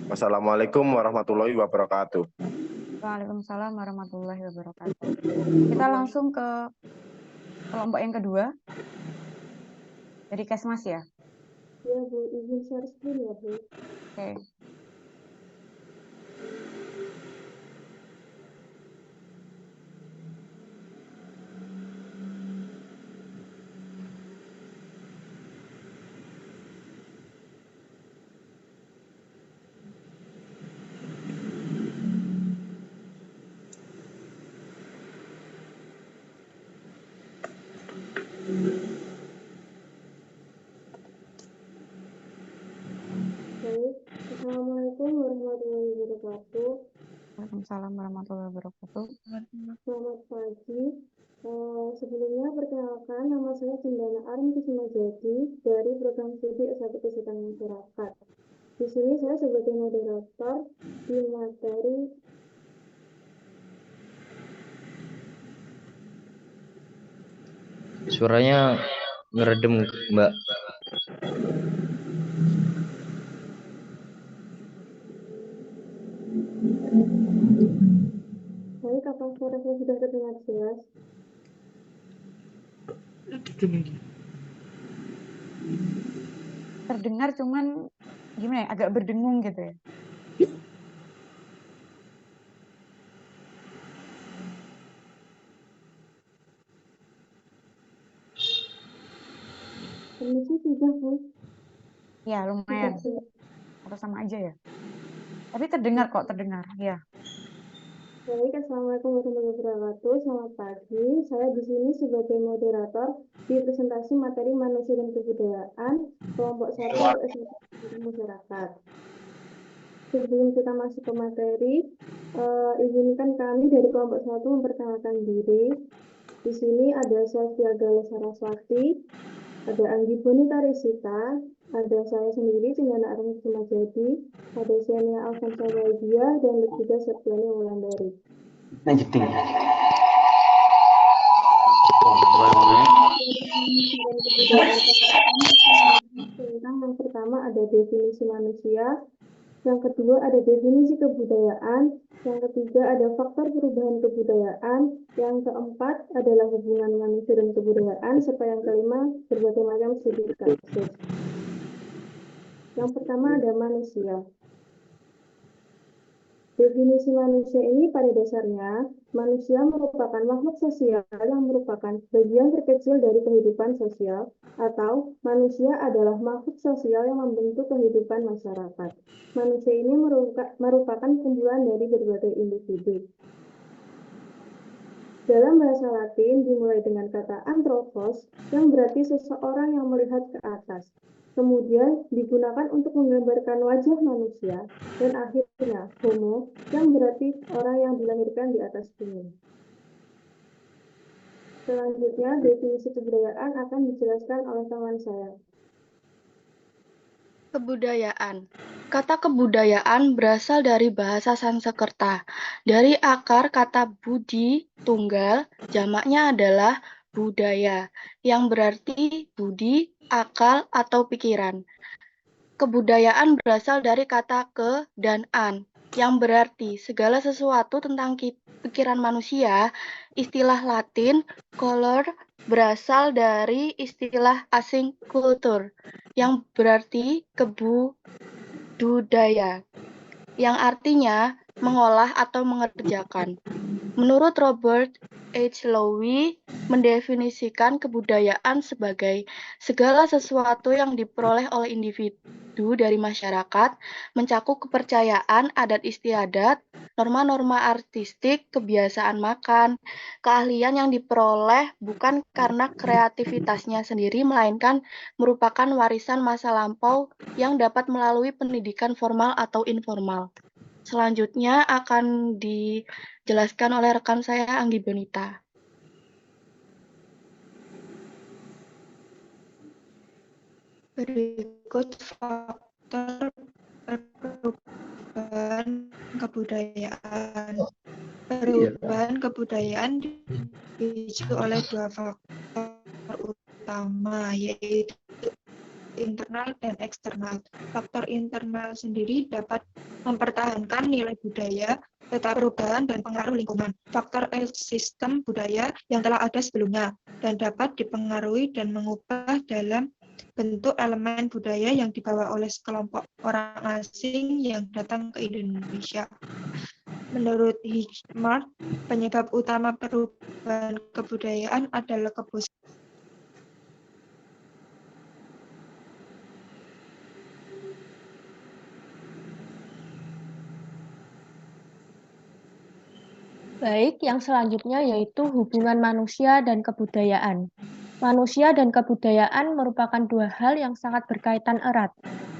Wassalamualaikum warahmatullahi wabarakatuh. Waalaikumsalam warahmatullahi wabarakatuh. Kita langsung ke kelompok yang kedua. Dari Kesmas ya? Ya Bu, izin share screen ya Bu. Oke. Baik, Assalamualaikum warahmatullahi wabarakatuh. Waalaikumsalam warahmatullahi wabarakatuh. Selamat pagi. Sebelumnya perkenalkan, nama saya Cendana Arin Kusumajadi dari program studi S1 Kesehatan Masyarakat. Di sini saya sebagai moderator di materi Suaranya ngeredem, Mbak. Baik, apakah suara saya sudah terdengar jelas? Terdengar cuman gimana ya, agak berdengung gitu ya. Permisi sudah Bu. Ya, lumayan. Atau sama aja ya? Tapi terdengar kok, terdengar. Ya. Baik, Assalamualaikum warahmatullahi wabarakatuh. Selamat pagi. Saya di sini sebagai moderator di presentasi materi manusia dan kebudayaan kelompok 1 S1 Masyarakat. Sebelum kita masuk ke materi, izinkan kami dari kelompok 1 memperkenalkan diri. Di sini ada saya Gala Saraswati, ada Anggi Bonita Resita, ada saya sendiri Cendana Arin Kusumajadi, ada Xenia Alfonsa Waidia, dan juga Septiani Wulandari. Lanjutin. Tentang yang pertama ada definisi manusia, Yang kedua ada definisi kebudayaan. Yang ketiga ada faktor perubahan kebudayaan. Yang keempat adalah hubungan manusia dan kebudayaan. Serta yang kelima berbagai macam studi kasus. Yang pertama ada manusia. Definisi manusia ini pada dasarnya, manusia merupakan makhluk sosial yang merupakan bagian terkecil dari kehidupan sosial, atau manusia adalah makhluk sosial yang membentuk kehidupan masyarakat. Manusia ini merupakan kumpulan dari berbagai individu. Dalam bahasa Latin dimulai dengan kata anthropos, yang berarti seseorang yang melihat ke atas. Kemudian digunakan untuk menggambarkan wajah manusia, dan akhirnya homo, yang berarti orang yang dilahirkan di atas bumi. Selanjutnya, definisi kebudayaan akan dijelaskan oleh teman saya. Kebudayaan. Kata kebudayaan berasal dari bahasa Sanskerta. Dari akar kata budi, tunggal, jamaknya adalah budaya, yang berarti budi, akal, atau pikiran. Kebudayaan berasal dari kata ke dan an, yang berarti segala sesuatu tentang pikiran manusia. Istilah Latin, color, berasal dari istilah asing kultur, yang berarti kebudaya, yang artinya mengolah atau mengerjakan. Menurut Robert H. Lowy, mendefinisikan kebudayaan sebagai segala sesuatu yang diperoleh oleh individu dari masyarakat, mencakup kepercayaan, adat istiadat, norma-norma artistik, kebiasaan makan, keahlian yang diperoleh bukan karena kreativitasnya sendiri, melainkan merupakan warisan masa lampau yang dapat melalui pendidikan formal atau informal. Selanjutnya akan dijelaskan oleh rekan saya, Anggi Bonita. Berikut faktor perubahan kebudayaan. Perubahan kebudayaan dipicu oleh dua faktor utama, yaitu internal dan eksternal. Faktor internal sendiri dapat mempertahankan nilai budaya, tetapi perubahan dan pengaruh lingkungan. Faktor sistem budaya yang telah ada sebelumnya dan dapat dipengaruhi dan mengubah dalam bentuk elemen budaya yang dibawa oleh sekelompok orang asing yang datang ke Indonesia. Menurut Hikmart, penyebab utama perubahan kebudayaan adalah kebosanan. Baik, yang selanjutnya yaitu hubungan manusia dan kebudayaan. Manusia dan kebudayaan merupakan dua hal yang sangat berkaitan erat.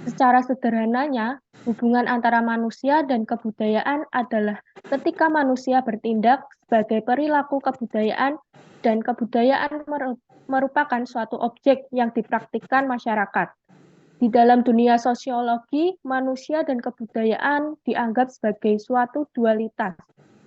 Secara sederhananya, hubungan antara manusia dan kebudayaan adalah ketika manusia bertindak sebagai perilaku kebudayaan dan kebudayaan merupakan suatu objek yang dipraktikkan masyarakat. Di dalam dunia sosiologi, manusia dan kebudayaan dianggap sebagai suatu dualitas,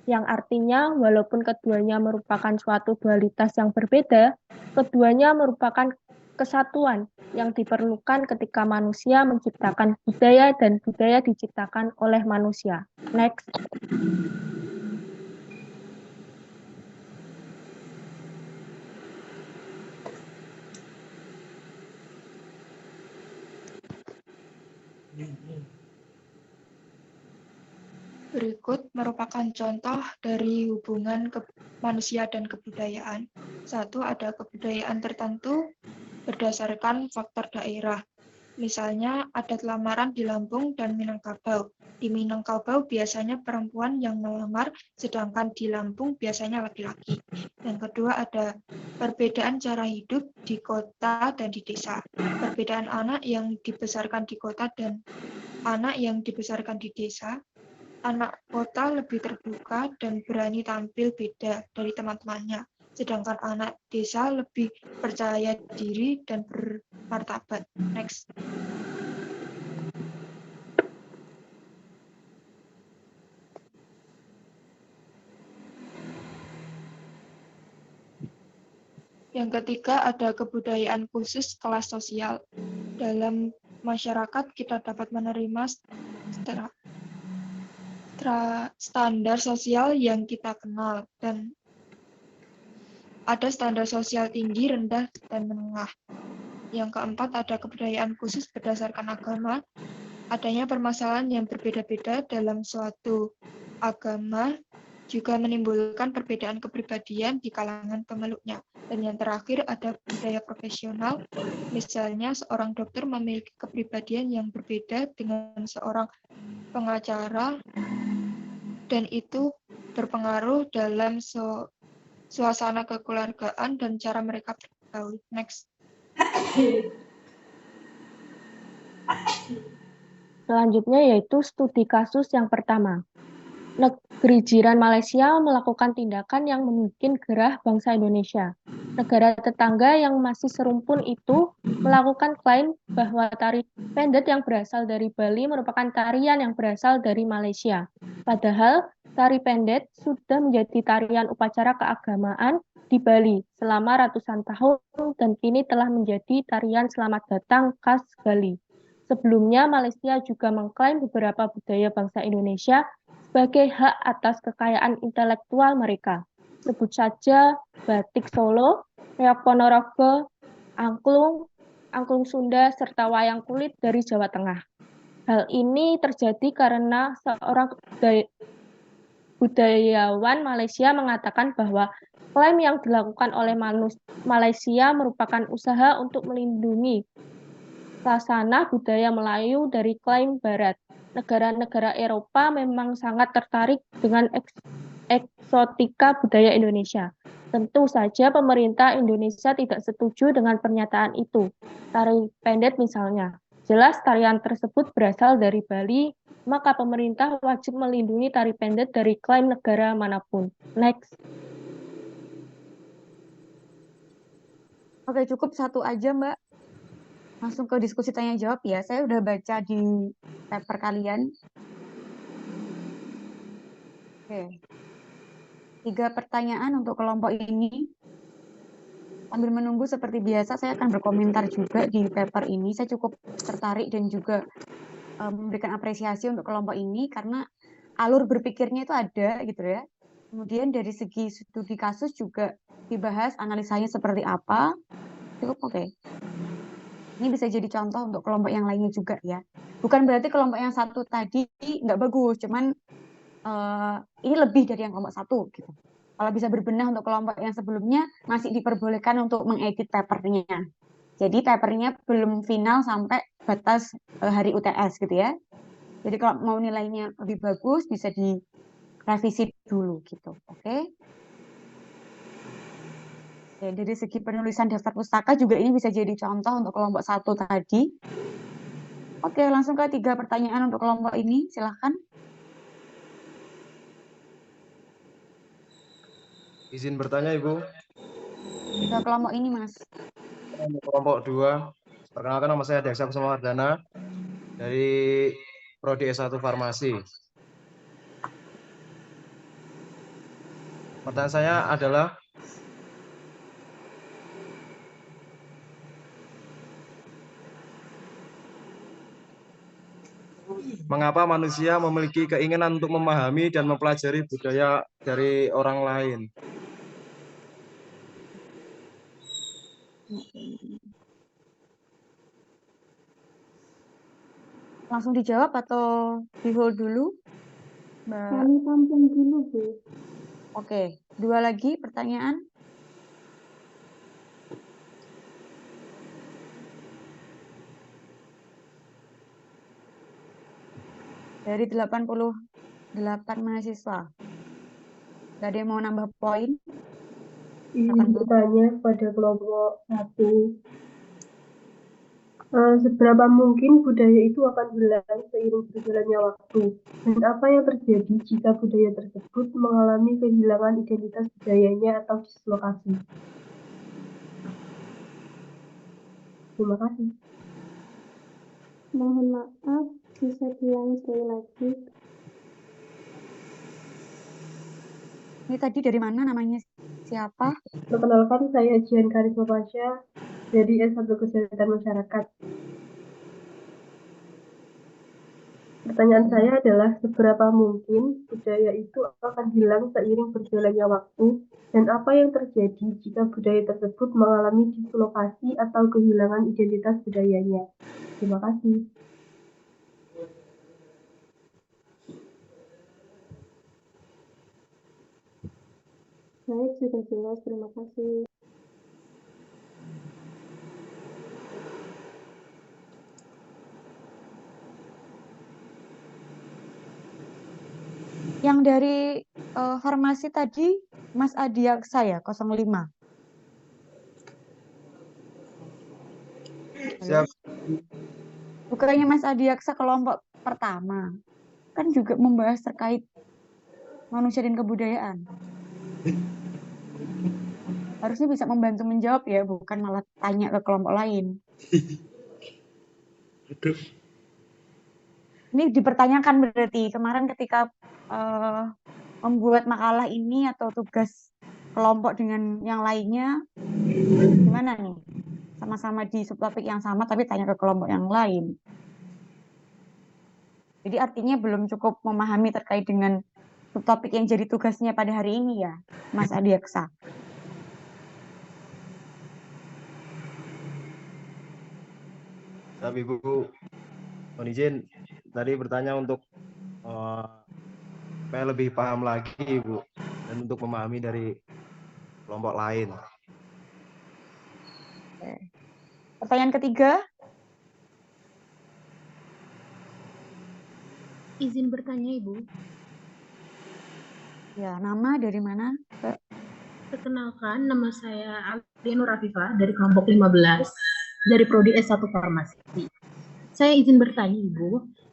yang artinya walaupun keduanya merupakan suatu dualitas yang berbeda, keduanya merupakan kesatuan yang diperlukan ketika manusia menciptakan budaya dan budaya diciptakan oleh manusia. Next. Berikut merupakan contoh dari hubungan manusia dan kebudayaan. Satu, ada kebudayaan tertentu berdasarkan faktor daerah. Misalnya, adat lamaran di Lampung dan Minangkabau. Di Minangkabau biasanya perempuan yang melamar, sedangkan di Lampung biasanya laki-laki. Yang kedua, ada perbedaan cara hidup di kota dan di desa. Perbedaan anak yang dibesarkan di kota dan anak yang dibesarkan di desa. Anak kota lebih terbuka dan berani tampil beda dari teman-temannya, sedangkan anak desa lebih percaya diri dan bermartabat. Next. Yang ketiga, ada kebudayaan khusus kelas sosial. Dalam masyarakat, kita dapat menerima standar sosial yang kita kenal, dan ada standar sosial tinggi, rendah, dan menengah. Yang keempat, ada kebudayaan khusus berdasarkan agama. Adanya permasalahan yang berbeda-beda dalam suatu agama juga menimbulkan perbedaan kepribadian di kalangan pemeluknya. Dan yang terakhir, ada budaya profesional. Misalnya, seorang dokter memiliki kepribadian yang berbeda dengan seorang pengacara, dan itu berpengaruh dalam suasana kekeluargaan dan cara mereka bergaul. Next. Selanjutnya yaitu studi kasus yang pertama. Negeri jiran Malaysia melakukan tindakan yang membuat gerah bangsa Indonesia. Negara tetangga yang masih serumpun itu melakukan klaim bahwa tari pendet yang berasal dari Bali merupakan tarian yang berasal dari Malaysia. Padahal tari pendet sudah menjadi tarian upacara keagamaan di Bali selama ratusan tahun dan kini telah menjadi tarian selamat datang khas Bali. Sebelumnya, Malaysia juga mengklaim beberapa budaya bangsa Indonesia sebagai hak atas kekayaan intelektual mereka. Sebut saja batik Solo, reok Ponorogo, angklung, angklung Sunda, serta wayang kulit dari Jawa Tengah. Hal ini terjadi karena seorang budayawan Malaysia mengatakan bahwa klaim yang dilakukan oleh Malaysia merupakan usaha untuk melindungi sasana budaya Melayu dari klaim Barat. Negara-negara Eropa memang sangat tertarik dengan eksotika budaya Indonesia. Tentu saja pemerintah Indonesia tidak setuju dengan pernyataan itu. Tari pendet misalnya. Jelas tarian tersebut berasal dari Bali, maka pemerintah wajib melindungi tari pendet dari klaim negara manapun. Next. Oke, cukup satu aja, Mbak. Langsung ke diskusi tanya jawab ya. Saya udah baca di paper kalian. Oke. 3 pertanyaan untuk kelompok ini. Sambil menunggu seperti biasa, saya akan berkomentar juga di paper ini. Saya cukup tertarik dan juga memberikan apresiasi untuk kelompok ini karena alur berpikirnya itu ada gitu ya. Kemudian dari segi studi kasus juga dibahas analisanya seperti apa. Cukup oke. Ini bisa jadi contoh untuk kelompok yang lainnya juga ya. Bukan berarti kelompok yang satu tadi nggak bagus, cuman ini lebih dari yang kelompok satu gitu. Kalau bisa berbenah untuk kelompok yang sebelumnya masih diperbolehkan untuk mengedit papernya. Jadi papernya belum final sampai batas hari UTS gitu ya. Jadi kalau mau nilainya lebih bagus bisa direvisi dulu gitu. Oke. Ya, dari segi penulisan daftar pustaka juga ini bisa jadi contoh untuk kelompok satu tadi. Oke, langsung ke 3 pertanyaan untuk kelompok ini. Silahkan. Izin bertanya, Ibu. Ke kelompok ini, Mas. Kelompok 2. Perkenalkan, nama saya Deksa Kusumawardana dari Prodi S1 Farmasi. Pertanyaan saya adalah, mengapa manusia memiliki keinginan untuk memahami dan mempelajari budaya dari orang lain? Langsung dijawab atau di hold dulu, Mbak? Kami tampung dulu, Bu. Oke, 2 lagi pertanyaan. Dari 88 mahasiswa. Gak ada yang mau nambah poin? Ingin bertanya pada kelompok 1. Seberapa mungkin budaya itu akan hilang seiring berjalannya waktu? Dan apa yang terjadi jika budaya tersebut mengalami kehilangan identitas budayanya atau dislokasi? Terima kasih. Mohon maaf, bisa diulangi sekali lagi? Ini tadi dari mana namanya? Siapa? Perkenalkan, saya Jian Karisma Pasha dari S1 Kesehatan Masyarakat. Pertanyaan saya adalah seberapa mungkin budaya itu akan hilang seiring berjalannya waktu dan apa yang terjadi jika budaya tersebut mengalami dislokasi atau kehilangan identitas budayanya. Terima kasih. Baik, sudah jelas. Terima kasih. Yang dari farmasi tadi, Mas Adiaksa ya, 05. Siap. Bukannya Mas Adiaksa kelompok pertama, kan juga membahas terkait manusia dan kebudayaan. Harusnya bisa membantu menjawab ya, bukan malah tanya ke kelompok lain. Ini dipertanyakan berarti kemarin ketika membuat makalah ini atau tugas kelompok dengan yang lainnya, gimana nih? Sama-sama di subtopik yang sama tapi tanya ke kelompok yang lain. Jadi artinya belum cukup memahami terkait dengan subtopik yang jadi tugasnya pada hari ini ya, Mas Adiaksa. Siap, Ibu. Mohon izin tadi bertanya untuk supaya lebih paham lagi, Ibu, dan untuk memahami dari kelompok lain. Pertanyaan ketiga. Izin bertanya, Ibu. Ya, nama dari mana, Mbak? Perkenalkan, nama saya Alia Nur Afifah dari kelompok 15 dari Prodi S1 Farmasi. Saya izin bertanya, Ibu,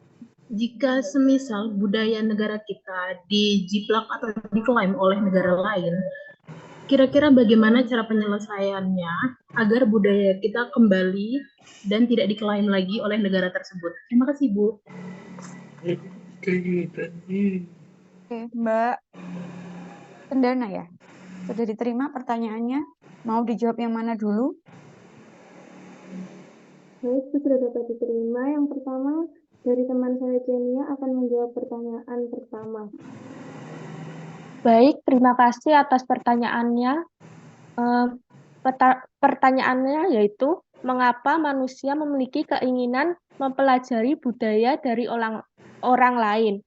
jika semisal budaya negara kita dijiplak atau diklaim oleh negara lain, kira-kira bagaimana cara penyelesaiannya agar budaya kita kembali dan tidak diklaim lagi oleh negara tersebut? Terima kasih, Bu. Oke, Mbak Cendana ya. Sudah diterima pertanyaannya? Mau dijawab yang mana dulu? Baik, sudah dapat diterima. Yang pertama, dari teman saya Cenia akan menjawab pertanyaan pertama. Baik, terima kasih atas pertanyaannya. Pertanyaannya yaitu, mengapa manusia memiliki keinginan mempelajari budaya dari orang lain?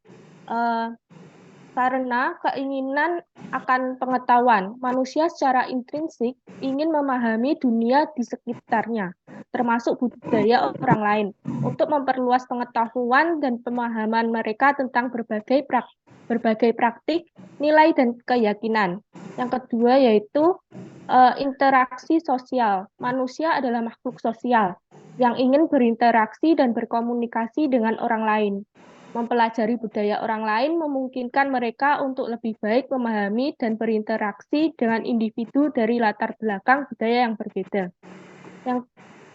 Karena keinginan akan pengetahuan, manusia secara intrinsik ingin memahami dunia di sekitarnya, termasuk budaya orang lain, untuk memperluas pengetahuan dan pemahaman mereka tentang berbagai praktik, nilai, dan keyakinan. Yang kedua yaitu interaksi sosial. Manusia adalah makhluk sosial yang ingin berinteraksi dan berkomunikasi dengan orang lain. Mempelajari budaya orang lain memungkinkan mereka untuk lebih baik memahami dan berinteraksi dengan individu dari latar belakang budaya yang berbeda.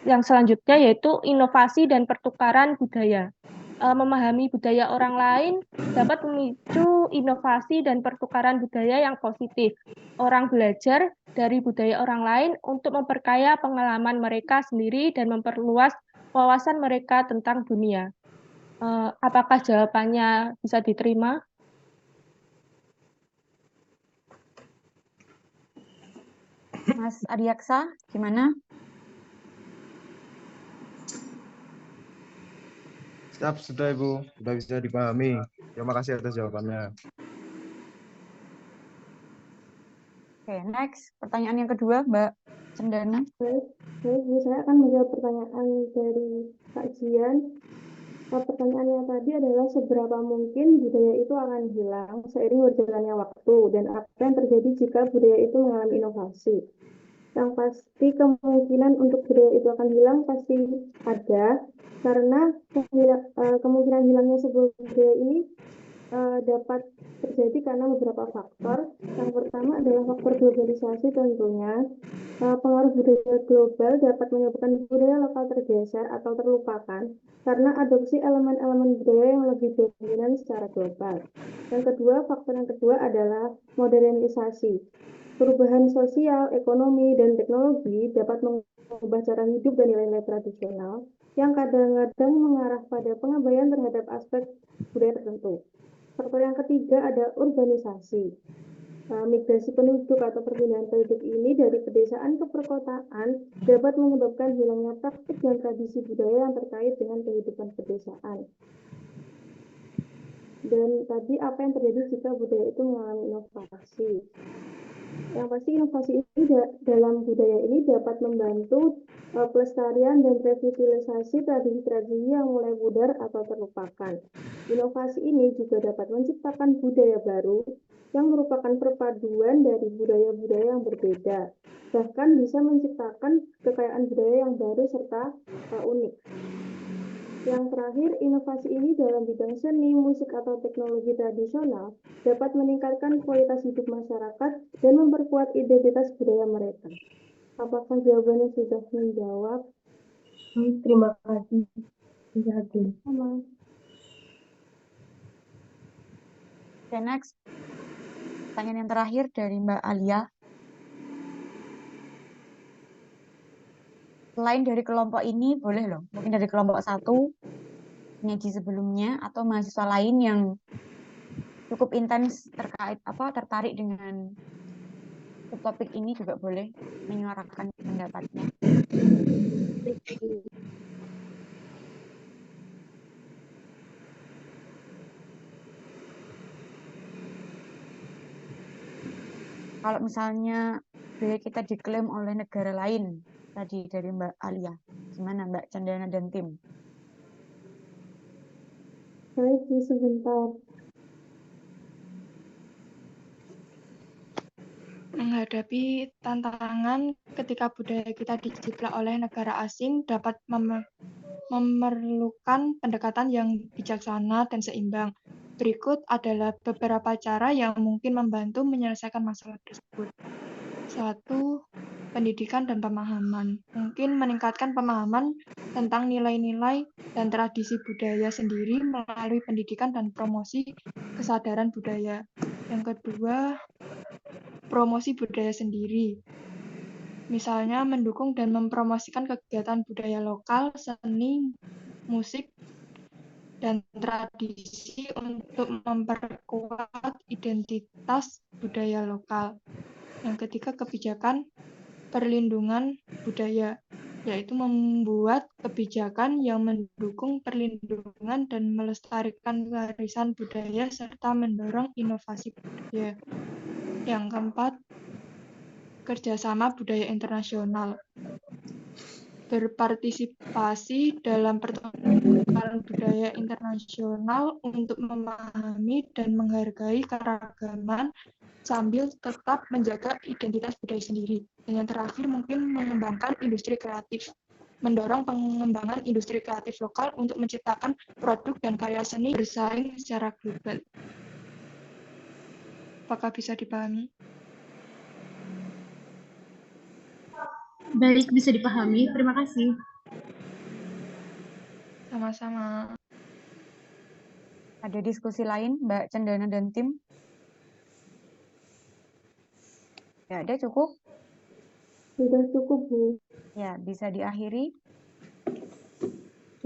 Yang selanjutnya yaitu inovasi dan pertukaran budaya. Memahami budaya orang lain dapat memicu inovasi dan pertukaran budaya yang positif. Orang belajar dari budaya orang lain untuk memperkaya pengalaman mereka sendiri dan memperluas wawasan mereka tentang dunia. Apakah jawabannya bisa diterima? Mas Adiaksa, gimana? Siap, sudah Ibu. Sudah bisa dipahami. Terima kasih atas jawabannya. Oke, next. Pertanyaan yang kedua, Mbak Cendana. Baik, saya akan menjawab pertanyaan dari Kak Jian. Pertanyaannya tadi adalah seberapa mungkin budaya itu akan hilang seiring berjalannya waktu dan apa yang terjadi jika budaya itu mengalami inovasi. Yang pasti kemungkinan untuk budaya itu akan hilang pasti ada, karena kemungkinan hilangnya sebuah budaya ini dapat terjadi karena beberapa faktor. Yang pertama adalah faktor globalisasi tentunya. Pengaruh budaya global dapat menyebabkan budaya lokal tergeser atau terlupakan karena adopsi elemen-elemen budaya yang lebih dominan secara global. Faktor yang kedua adalah modernisasi. Perubahan sosial, ekonomi, dan teknologi dapat mengubah cara hidup dan nilai-nilai tradisional. yang kadang-kadang mengarah pada pengabaian terhadap aspek budaya tertentu. Faktor yang ketiga ada urbanisasi. Migrasi penduduk atau perpindahan penduduk ini dari pedesaan ke perkotaan dapat menyebabkan hilangnya praktik dan tradisi budaya yang terkait dengan kehidupan pedesaan. Dan tadi apa yang terjadi jika budaya itu mengalami inovasi? Yang pasti inovasi ini dalam budaya ini dapat membantu pelestarian dan revitalisasi tradisi-tradisi yang mulai pudar atau terlupakan. Inovasi ini juga dapat menciptakan budaya baru yang merupakan perpaduan dari budaya-budaya yang berbeda, bahkan bisa menciptakan kekayaan budaya yang baru serta unik. Yang terakhir, inovasi ini dalam bidang seni, musik, atau teknologi tradisional dapat meningkatkan kualitas hidup masyarakat dan memperkuat identitas budaya mereka. Apakah jawabannya sudah menjawab? Terima kasih. Sama. Oke, next. Pertanyaan yang terakhir dari Mbak Alia. Selain dari kelompok ini, boleh loh. Mungkin dari kelompok 1, penyaji sebelumnya, atau mahasiswa lain yang cukup intens tertarik dengan topik ini juga boleh menyuarakan pendapatnya. Kalau misalnya budaya kita diklaim oleh negara lain, tadi dari Mbak Alia, gimana Mbak Chandana dan tim? Baik, sebentar. Menghadapi tantangan ketika budaya kita dijiplak oleh negara asing dapat memerlukan pendekatan yang bijaksana dan seimbang. Berikut adalah beberapa cara yang mungkin membantu menyelesaikan masalah tersebut. 1. Pendidikan dan pemahaman. Mungkin meningkatkan pemahaman tentang nilai-nilai dan tradisi budaya sendiri melalui pendidikan dan promosi kesadaran budaya. Yang kedua, promosi budaya sendiri. Misalnya mendukung dan mempromosikan kegiatan budaya lokal, seni, musik, dan tradisi untuk memperkuat identitas budaya lokal. Yang ketiga, kebijakan perlindungan budaya, yaitu membuat kebijakan yang mendukung perlindungan dan melestarikan warisan budaya serta mendorong inovasi budaya. Yang keempat, kerjasama budaya internasional. Berpartisipasi dalam pertukaran budaya internasional untuk memahami dan menghargai keragaman sambil tetap menjaga identitas budaya sendiri. Dan yang terakhir mungkin mengembangkan industri kreatif. Mendorong pengembangan industri kreatif lokal untuk menciptakan produk dan karya seni bersaing secara global. Apakah bisa dipahami? Baik, bisa dipahami. Terima kasih. Sama-sama. Ada diskusi lain, Mbak Chandana dan tim? Ya, ada cukup? Sudah cukup, Bu. Ya, bisa diakhiri.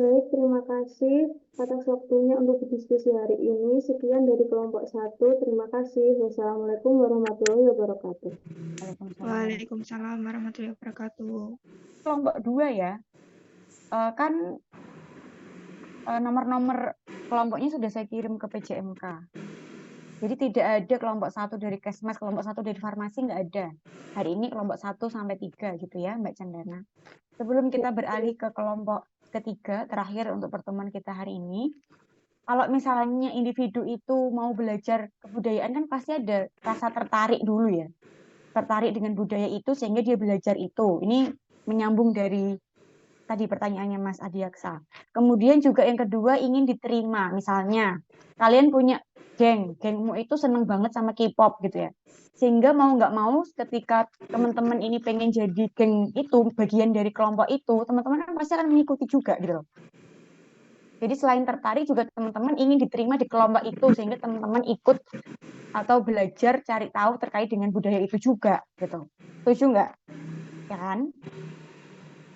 Baik, terima kasih atas waktunya untuk berdiskusi hari ini. Sekian dari kelompok 1. Terima kasih. Wassalamualaikum warahmatullahi wabarakatuh. Waalaikumsalam warahmatullahi wabarakatuh. Kelompok 2 ya. Kan nomor-nomor kelompoknya sudah saya kirim ke PJMK. Jadi tidak ada kelompok 1 dari Kesmas, kelompok 1 dari Farmasi, nggak ada. Hari ini kelompok 1 sampai 3 gitu ya, Mbak Chandana. Sebelum kita beralih ke kelompok ketiga, terakhir untuk pertemuan kita hari ini, kalau misalnya individu itu mau belajar kebudayaan kan pasti ada rasa tertarik dulu ya. Tertarik dengan budaya itu sehingga dia belajar itu. Ini menyambung dari tadi pertanyaannya Mas Adiaksa. Kemudian juga yang kedua ingin diterima. Misalnya kalian punya gengmu itu seneng banget sama K-pop gitu ya. Sehingga mau nggak mau ketika teman-teman ini pengen jadi geng itu, bagian dari kelompok itu, teman-teman kan pasti akan mengikuti juga gitu loh. Jadi selain tertarik juga teman-teman ingin diterima di kelompok itu sehingga teman-teman ikut atau belajar cari tahu terkait dengan budaya itu juga gitu. Setuju nggak? Ya kan?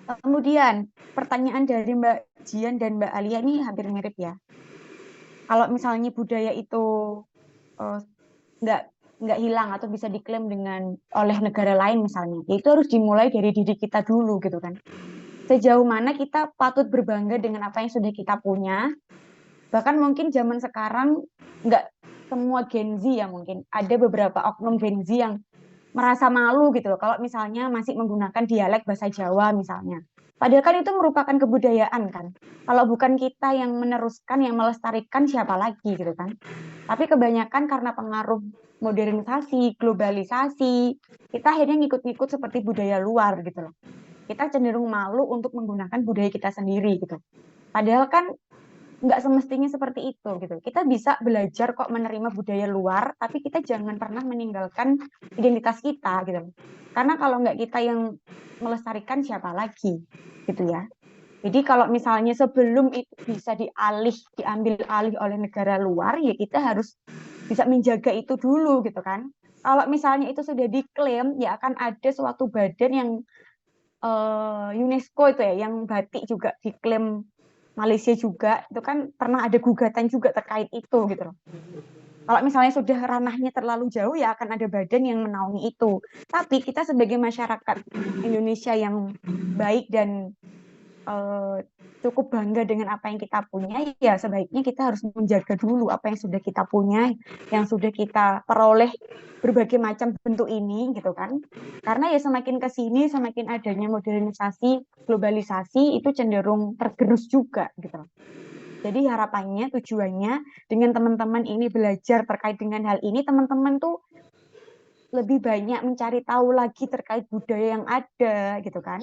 Kemudian pertanyaan dari Mbak Jian dan Mbak Alia ini hampir mirip ya. Kalau misalnya budaya itu eh, nggak hilang atau bisa diklaim dengan oleh negara lain misalnya, ya itu harus dimulai dari diri kita dulu gitu kan. Sejauh mana kita patut berbangga dengan apa yang sudah kita punya. Bahkan mungkin zaman sekarang nggak semua Gen Z ya, mungkin ada beberapa oknum Gen Z yang merasa malu gitu loh kalau misalnya masih menggunakan dialek bahasa Jawa misalnya. Padahal kan itu merupakan kebudayaan kan. Kalau bukan kita yang meneruskan, yang melestarikan, siapa lagi gitu kan. Tapi kebanyakan karena pengaruh modernisasi, globalisasi, kita akhirnya ngikut-ngikut seperti budaya luar gitu loh. Kita cenderung malu untuk menggunakan budaya kita sendiri gitu. Padahal kan nggak semestinya seperti itu gitu. Kita bisa belajar kok menerima budaya luar, tapi kita jangan pernah meninggalkan identitas kita gitu. Karena kalau nggak kita yang melestarikan, siapa lagi gitu ya. Jadi kalau misalnya sebelum itu bisa diambil alih oleh negara luar, ya kita harus bisa menjaga itu dulu gitu kan. Kalau misalnya itu sudah diklaim, ya akan ada suatu badan yang UNESCO itu ya, yang batik juga diklaim Malaysia juga, itu kan pernah ada gugatan juga terkait itu gitu loh. Kalau misalnya sudah ranahnya terlalu jauh, ya akan ada badan yang menaungi itu. Tapi kita sebagai masyarakat Indonesia yang baik dan cukup bangga dengan apa yang kita punya, ya sebaiknya kita harus menjaga dulu apa yang sudah kita punya, yang sudah kita peroleh berbagai macam bentuk ini gitu kan. Karena ya semakin ke sini semakin adanya modernisasi, globalisasi itu cenderung tergerus juga gitu. Jadi harapannya, tujuannya dengan teman-teman ini belajar terkait dengan hal ini, teman-teman tuh lebih banyak mencari tahu lagi terkait budaya yang ada gitu kan.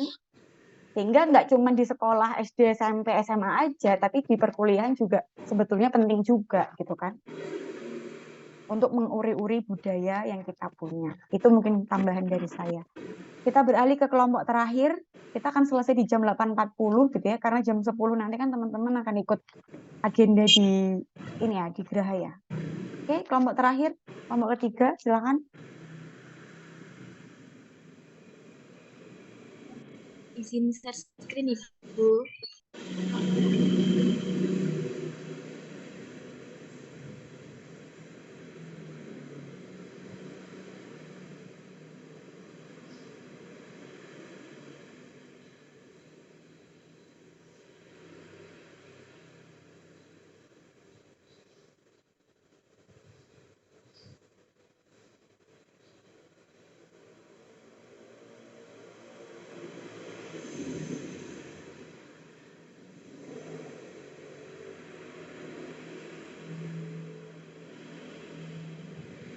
Sehingga nggak cuma di sekolah SD, SMP, SMA aja, tapi di perkuliahan juga sebetulnya penting juga gitu kan. Untuk menguri-uri budaya yang kita punya. Itu mungkin tambahan dari saya. Kita beralih ke kelompok terakhir. Kita akan selesai di jam 8.40 gitu ya, karena jam 10 nanti kan teman-teman akan ikut agenda di ini ya, di Geraha ya. Oke, kelompok terakhir, kelompok ketiga, silakan. Izin share screen Ibu.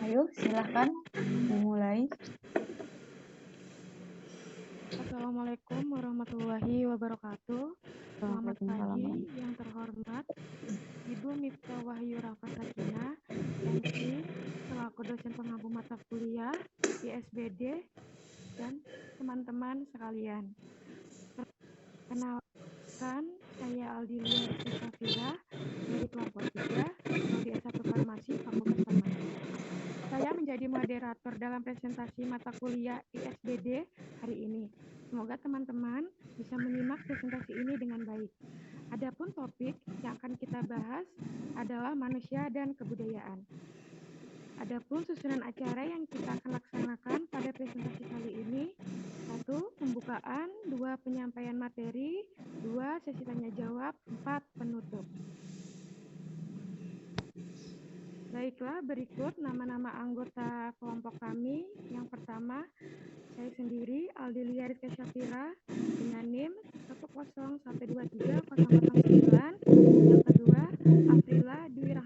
Ayo, silahkan dimulai. Assalamualaikum warahmatullahi wabarakatuh. Selamat pagi yang terhormat Ibu Miftah Wahyu Rafa Sakinah, MC, selaku dosen pengampu mata kuliah di SBD, dan teman-teman sekalian. Perkenalkan, saya Aldilia Rizky Safira dari kelompok 3, Prodi S1 Farmasi, Fakultas Farmasi. Saya menjadi moderator dalam presentasi mata kuliah ISBD hari ini. Semoga teman-teman bisa menyimak presentasi ini dengan baik. Adapun topik yang akan kita bahas adalah manusia dan kebudayaan. Adapun susunan acara yang kita akan laksanakan pada presentasi kali ini, 1. Pembukaan, 2. Penyampaian materi, 2. Sesi tanya jawab, 4. Penutup. Baiklah, berikut nama-nama anggota kelompok kami. Yang pertama, saya sendiri, Aldilia Rizky Safira, dengan NIM 101230009. Yang kedua, Afrila Dwi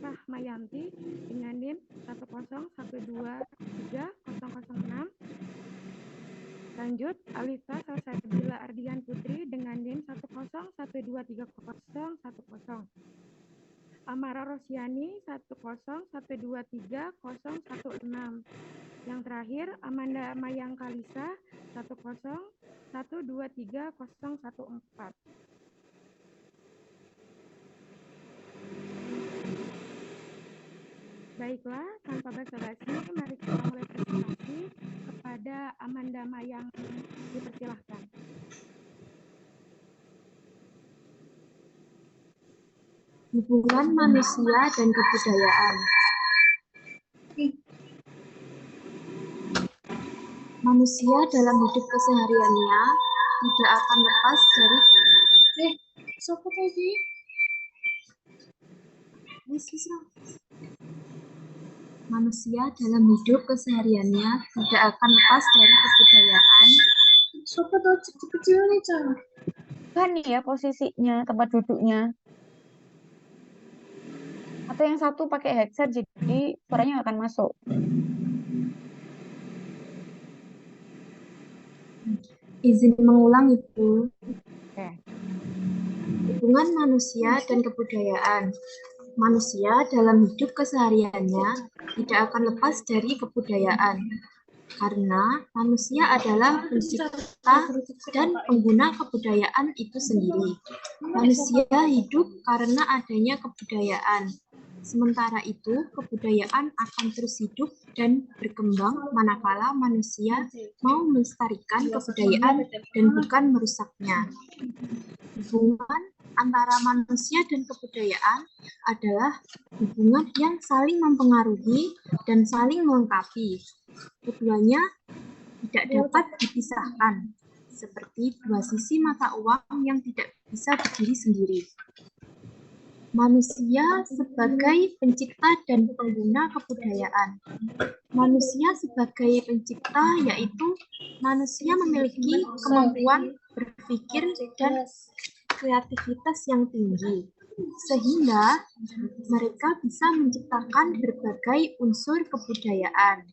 Rahmayanti, dengan NIM 101230006. Lanjut, Alisa Salsabila Ardian Putri, dengan NIM 101230010. Amara Rosiani 101230016. Yang terakhir, Amanda Mayang Kalisa 101230014. Baiklah, tanpa basa-basi, mari kita mulai presentasi. Kepada Amanda Mayang dipersilahkan. Hubungan manusia dan kebudayaan. Manusia dalam hidup kesehariannya tidak akan lepas dari siapa tadi? Manusia dalam hidup kesehariannya tidak akan lepas dari kebudayaan. Siapa tahu kecil nih, Cang? Kan ya posisinya, tempat duduknya. Atau yang satu pakai headset jadi suaranya nggak akan masuk. Izin mengulang itu. Oke. Hubungan manusia dan kebudayaan. Manusia dalam hidup kesehariannya tidak akan lepas dari kebudayaan. Karena manusia adalah pencipta dan pengguna kebudayaan itu sendiri. Manusia hidup karena adanya kebudayaan. Sementara itu, kebudayaan akan terus hidup dan berkembang manakala manusia mau melestarikan kebudayaan dan bukan merusaknya. Hubungan antara manusia dan kebudayaan adalah hubungan yang saling mempengaruhi dan saling melengkapi. Keduanya tidak dapat dipisahkan, seperti dua sisi mata uang yang tidak bisa berdiri sendiri. Manusia sebagai pencipta dan pengguna kebudayaan. Manusia sebagai pencipta yaitu manusia memiliki kemampuan berpikir dan kreativitas yang tinggi, sehingga mereka bisa menciptakan berbagai unsur kebudayaan.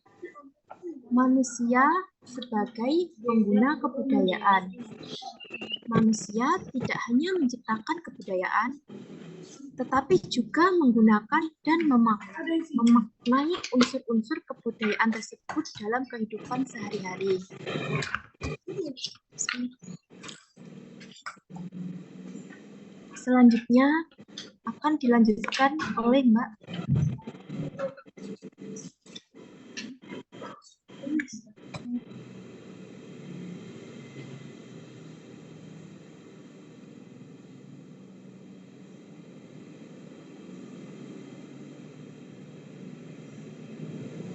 Manusia sebagai pengguna kebudayaan. Manusia tidak hanya menciptakan kebudayaan, tetapi juga menggunakan dan memaknai unsur-unsur kebudayaan tersebut dalam kehidupan sehari-hari. Selanjutnya akan dilanjutkan oleh Mbak.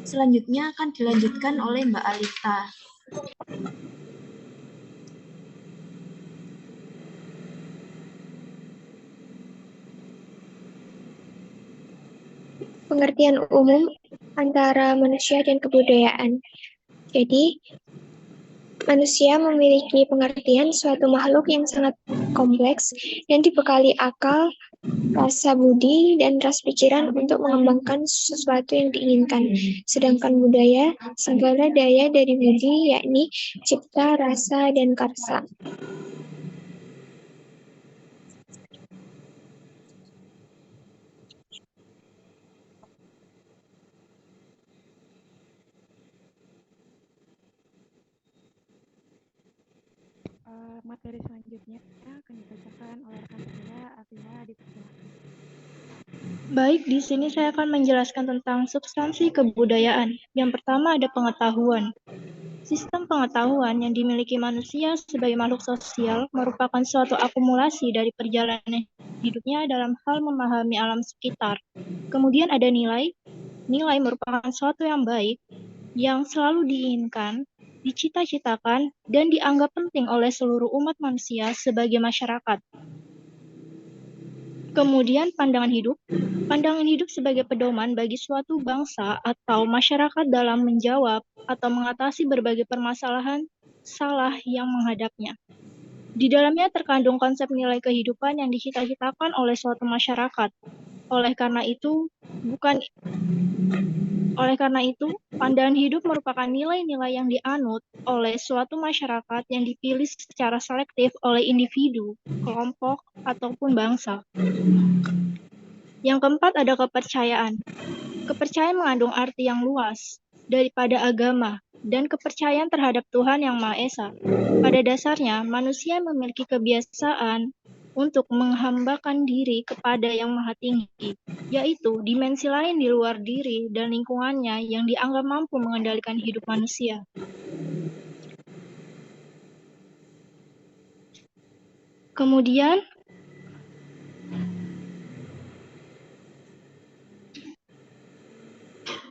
Selanjutnya akan dilanjutkan oleh Mbak Alita. Pengertian umum antara manusia dan kebudayaan. Jadi, manusia memiliki pengertian suatu makhluk yang sangat kompleks yang dibekali akal, rasa budi, dan rasa pikiran untuk mengembangkan sesuatu yang diinginkan. Sedangkan budaya, segala daya dari budi, yakni cipta, rasa, dan karsa. Materi selanjutnya akan dibacakan oleh rekan saya, Afina, dipersilakan. Baik, di sini saya akan menjelaskan tentang substansi kebudayaan. Yang pertama ada pengetahuan. Sistem pengetahuan yang dimiliki manusia sebagai makhluk sosial merupakan suatu akumulasi dari perjalanan hidupnya dalam hal memahami alam sekitar. Kemudian ada nilai. Nilai merupakan suatu yang baik, yang selalu diinginkan, dicita-citakan, dan dianggap penting oleh seluruh umat manusia sebagai masyarakat. Kemudian pandangan hidup. Pandangan hidup sebagai pedoman bagi suatu bangsa atau masyarakat dalam menjawab atau mengatasi berbagai permasalahan salah yang menghadapnya. Di dalamnya terkandung konsep nilai kehidupan yang dicita-citakan oleh suatu masyarakat. Oleh karena itu, pandangan hidup merupakan nilai-nilai yang dianut oleh suatu masyarakat yang dipilih secara selektif oleh individu, kelompok, ataupun bangsa. Yang keempat ada kepercayaan. Kepercayaan mengandung arti yang luas daripada agama dan kepercayaan terhadap Tuhan Yang Maha Esa. Pada dasarnya, manusia memiliki kebiasaan untuk menghambakan diri kepada Yang Maha Tinggi, yaitu dimensi lain di luar diri dan lingkungannya yang dianggap mampu mengendalikan hidup manusia. Kemudian,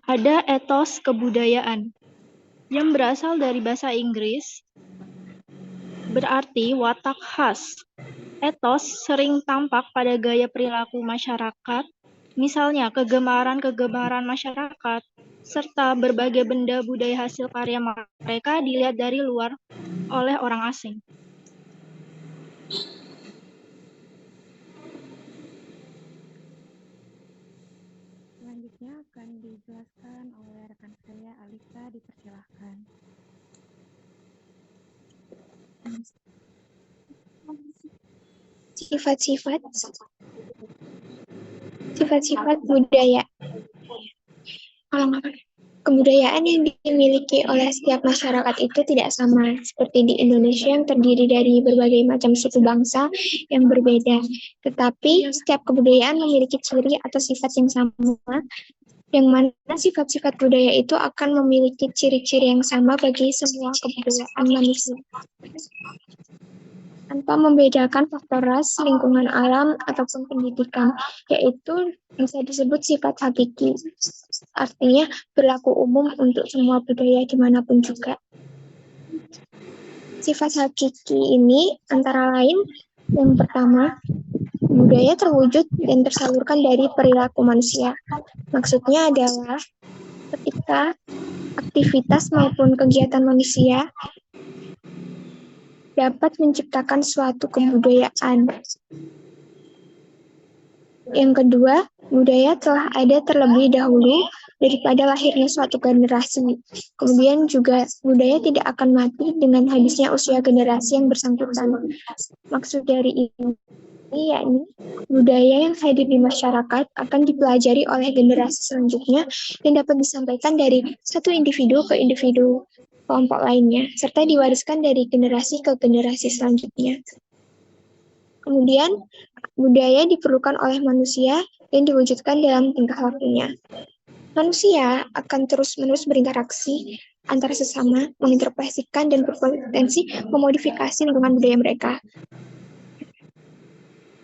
Ada etos kebudayaan yang berasal dari bahasa Inggris, berarti watak khas. Etos sering tampak pada gaya perilaku masyarakat, misalnya kegemaran-kegemaran masyarakat, serta berbagai benda budaya hasil karya mereka dilihat dari luar oleh orang asing. Selanjutnya akan dijelaskan oleh rekan saya, Alisa, dipersilahkan. Sifat-sifat budaya. Kebudayaan yang dimiliki oleh setiap masyarakat itu tidak sama, seperti di Indonesia yang terdiri dari berbagai macam suku bangsa yang berbeda. Tetapi setiap kebudayaan memiliki ciri atau sifat yang sama, yang mana sifat-sifat budaya itu akan memiliki ciri-ciri yang sama bagi semua kebudayaan manusia, tanpa membedakan faktor ras, lingkungan alam, ataupun pendidikan, yaitu bisa disebut sifat hakiki. Artinya berlaku umum untuk semua budaya dimanapun juga. Sifat hakiki ini antara lain, yang pertama, budaya terwujud dan tersalurkan dari perilaku manusia. Maksudnya adalah ketika aktivitas maupun kegiatan manusia dapat menciptakan suatu kebudayaan. Yang kedua, budaya telah ada terlebih dahulu daripada lahirnya suatu generasi. Kemudian juga budaya tidak akan mati dengan habisnya usia generasi yang bersangkutan. Maksud dari ini yakni budaya yang hadir di masyarakat akan dipelajari oleh generasi selanjutnya dan dapat disampaikan dari satu individu ke individu kelompok lainnya, serta diwariskan dari generasi ke generasi selanjutnya. Kemudian, budaya diperlukan oleh manusia dan diwujudkan dalam tingkah lakunya. Manusia akan terus-menerus berinteraksi antara sesama, menginterpretasikan dan berpotensi memodifikasi lingkungan budaya mereka.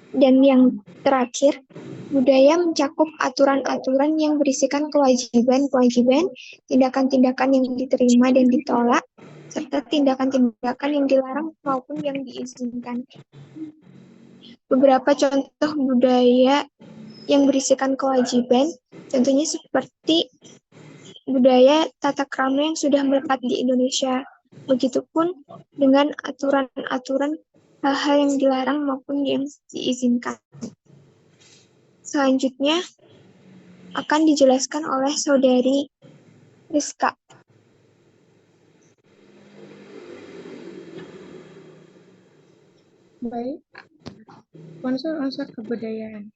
Dan yang terakhir, budaya mencakup aturan-aturan yang berisikan kewajiban-kewajiban, tindakan-tindakan yang diterima dan ditolak, serta tindakan-tindakan yang dilarang maupun yang diizinkan. Beberapa contoh budaya yang berisikan kewajiban, contohnya seperti budaya tata krama yang sudah melekat di Indonesia. Begitupun dengan aturan-aturan hal-hal yang dilarang maupun yang diizinkan. Selanjutnya akan dijelaskan oleh Saudari Rizka. Baik, unsur-unsur kebudayaan.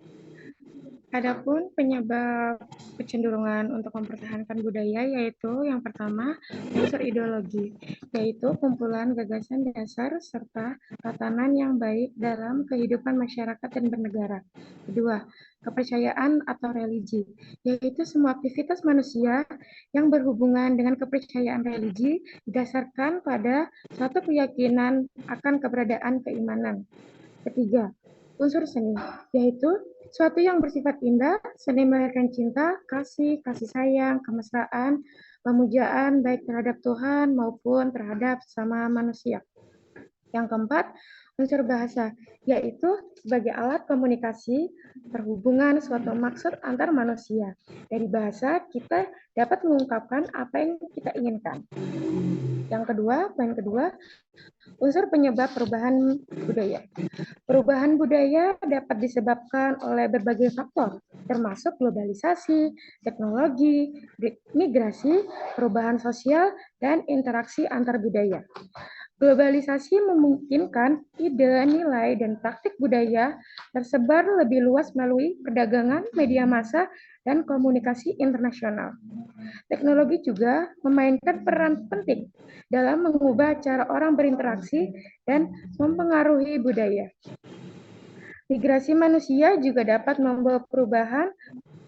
Adapun penyebab kecenderungan untuk mempertahankan budaya yaitu yang pertama unsur ideologi, yaitu kumpulan gagasan dasar serta tatanan yang baik dalam kehidupan masyarakat dan bernegara. Kedua, kepercayaan atau religi, yaitu semua aktivitas manusia yang berhubungan dengan kepercayaan religi didasarkan pada suatu keyakinan akan keberadaan keimanan. Ketiga, unsur seni, yaitu suatu yang bersifat indah, seni melahirkan cinta, kasih sayang, kemesraan, pemujaan baik terhadap Tuhan maupun terhadap sesama manusia. Yang keempat, unsur bahasa, yaitu sebagai alat komunikasi perhubungan suatu maksud antar manusia. Dari bahasa kita dapat mengungkapkan apa yang kita inginkan. Yang kedua, poin kedua, unsur penyebab perubahan budaya. Perubahan budaya dapat disebabkan oleh berbagai faktor, termasuk globalisasi, teknologi, migrasi, perubahan sosial, dan interaksi antar budaya. Globalisasi memungkinkan ide, nilai, dan praktik budaya tersebar lebih luas melalui perdagangan, media massa, dan komunikasi internasional. Teknologi juga memainkan peran penting dalam mengubah cara orang berinteraksi dan mempengaruhi budaya. Migrasi manusia juga dapat membawa perubahan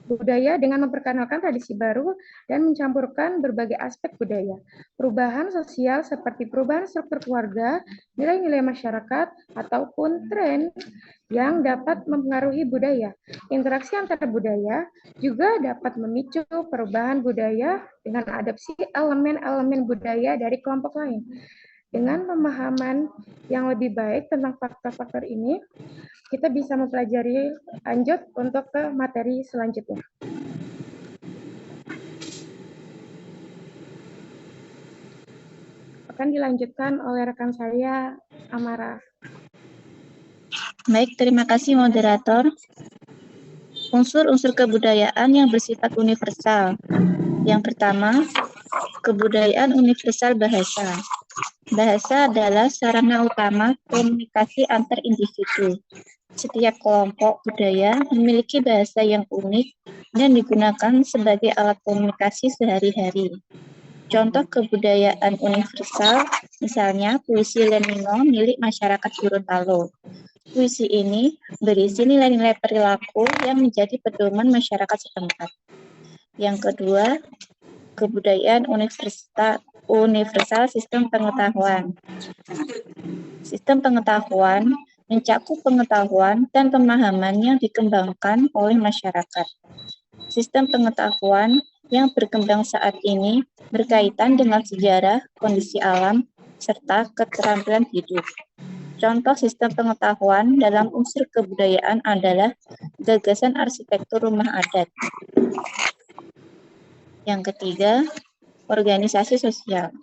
budaya dengan memperkenalkan tradisi baru dan mencampurkan berbagai aspek budaya. Perubahan sosial seperti perubahan struktur keluarga, nilai-nilai masyarakat, ataupun tren yang dapat mempengaruhi budaya. Interaksi antara budaya juga dapat memicu perubahan budaya dengan adopsi elemen-elemen budaya dari kelompok lain. Dengan pemahaman yang lebih baik tentang faktor-faktor ini, kita bisa mempelajari lanjut untuk ke materi selanjutnya. Akan dilanjutkan oleh rekan saya, Amara. Baik, terima kasih moderator. Unsur-unsur kebudayaan yang bersifat universal. Yang pertama, kebudayaan universal bahasa. Bahasa adalah sarana utama komunikasi antar individu. Setiap kelompok budaya memiliki bahasa yang unik dan digunakan sebagai alat komunikasi sehari-hari. Contoh kebudayaan universal, misalnya puisi Lenino milik masyarakat Gorontalo. Puisi ini berisi nilai-nilai perilaku yang menjadi pedoman masyarakat setempat. Yang kedua, kebudayaan universal sistem pengetahuan. Sistem pengetahuan mencakup pengetahuan dan pemahaman yang dikembangkan oleh masyarakat. Sistem pengetahuan yang berkembang saat ini berkaitan dengan sejarah, kondisi alam, serta keterampilan hidup. Contoh sistem pengetahuan dalam unsur kebudayaan adalah gagasan arsitektur rumah adat. Yang ketiga, organisasi sosial.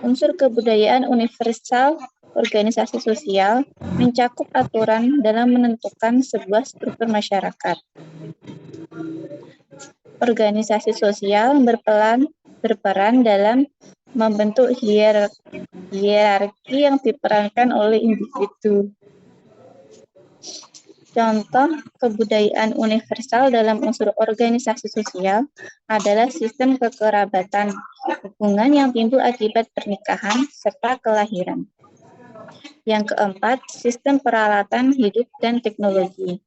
Unsur kebudayaan universal organisasi sosial mencakup aturan dalam menentukan sebuah struktur masyarakat. Organisasi sosial berperan dalam membentuk hierarki yang diperankan oleh individu. Contoh kebudayaan universal dalam unsur organisasi sosial adalah sistem kekerabatan, hubungan yang timbul akibat pernikahan serta kelahiran. Yang keempat, sistem peralatan hidup dan teknologi.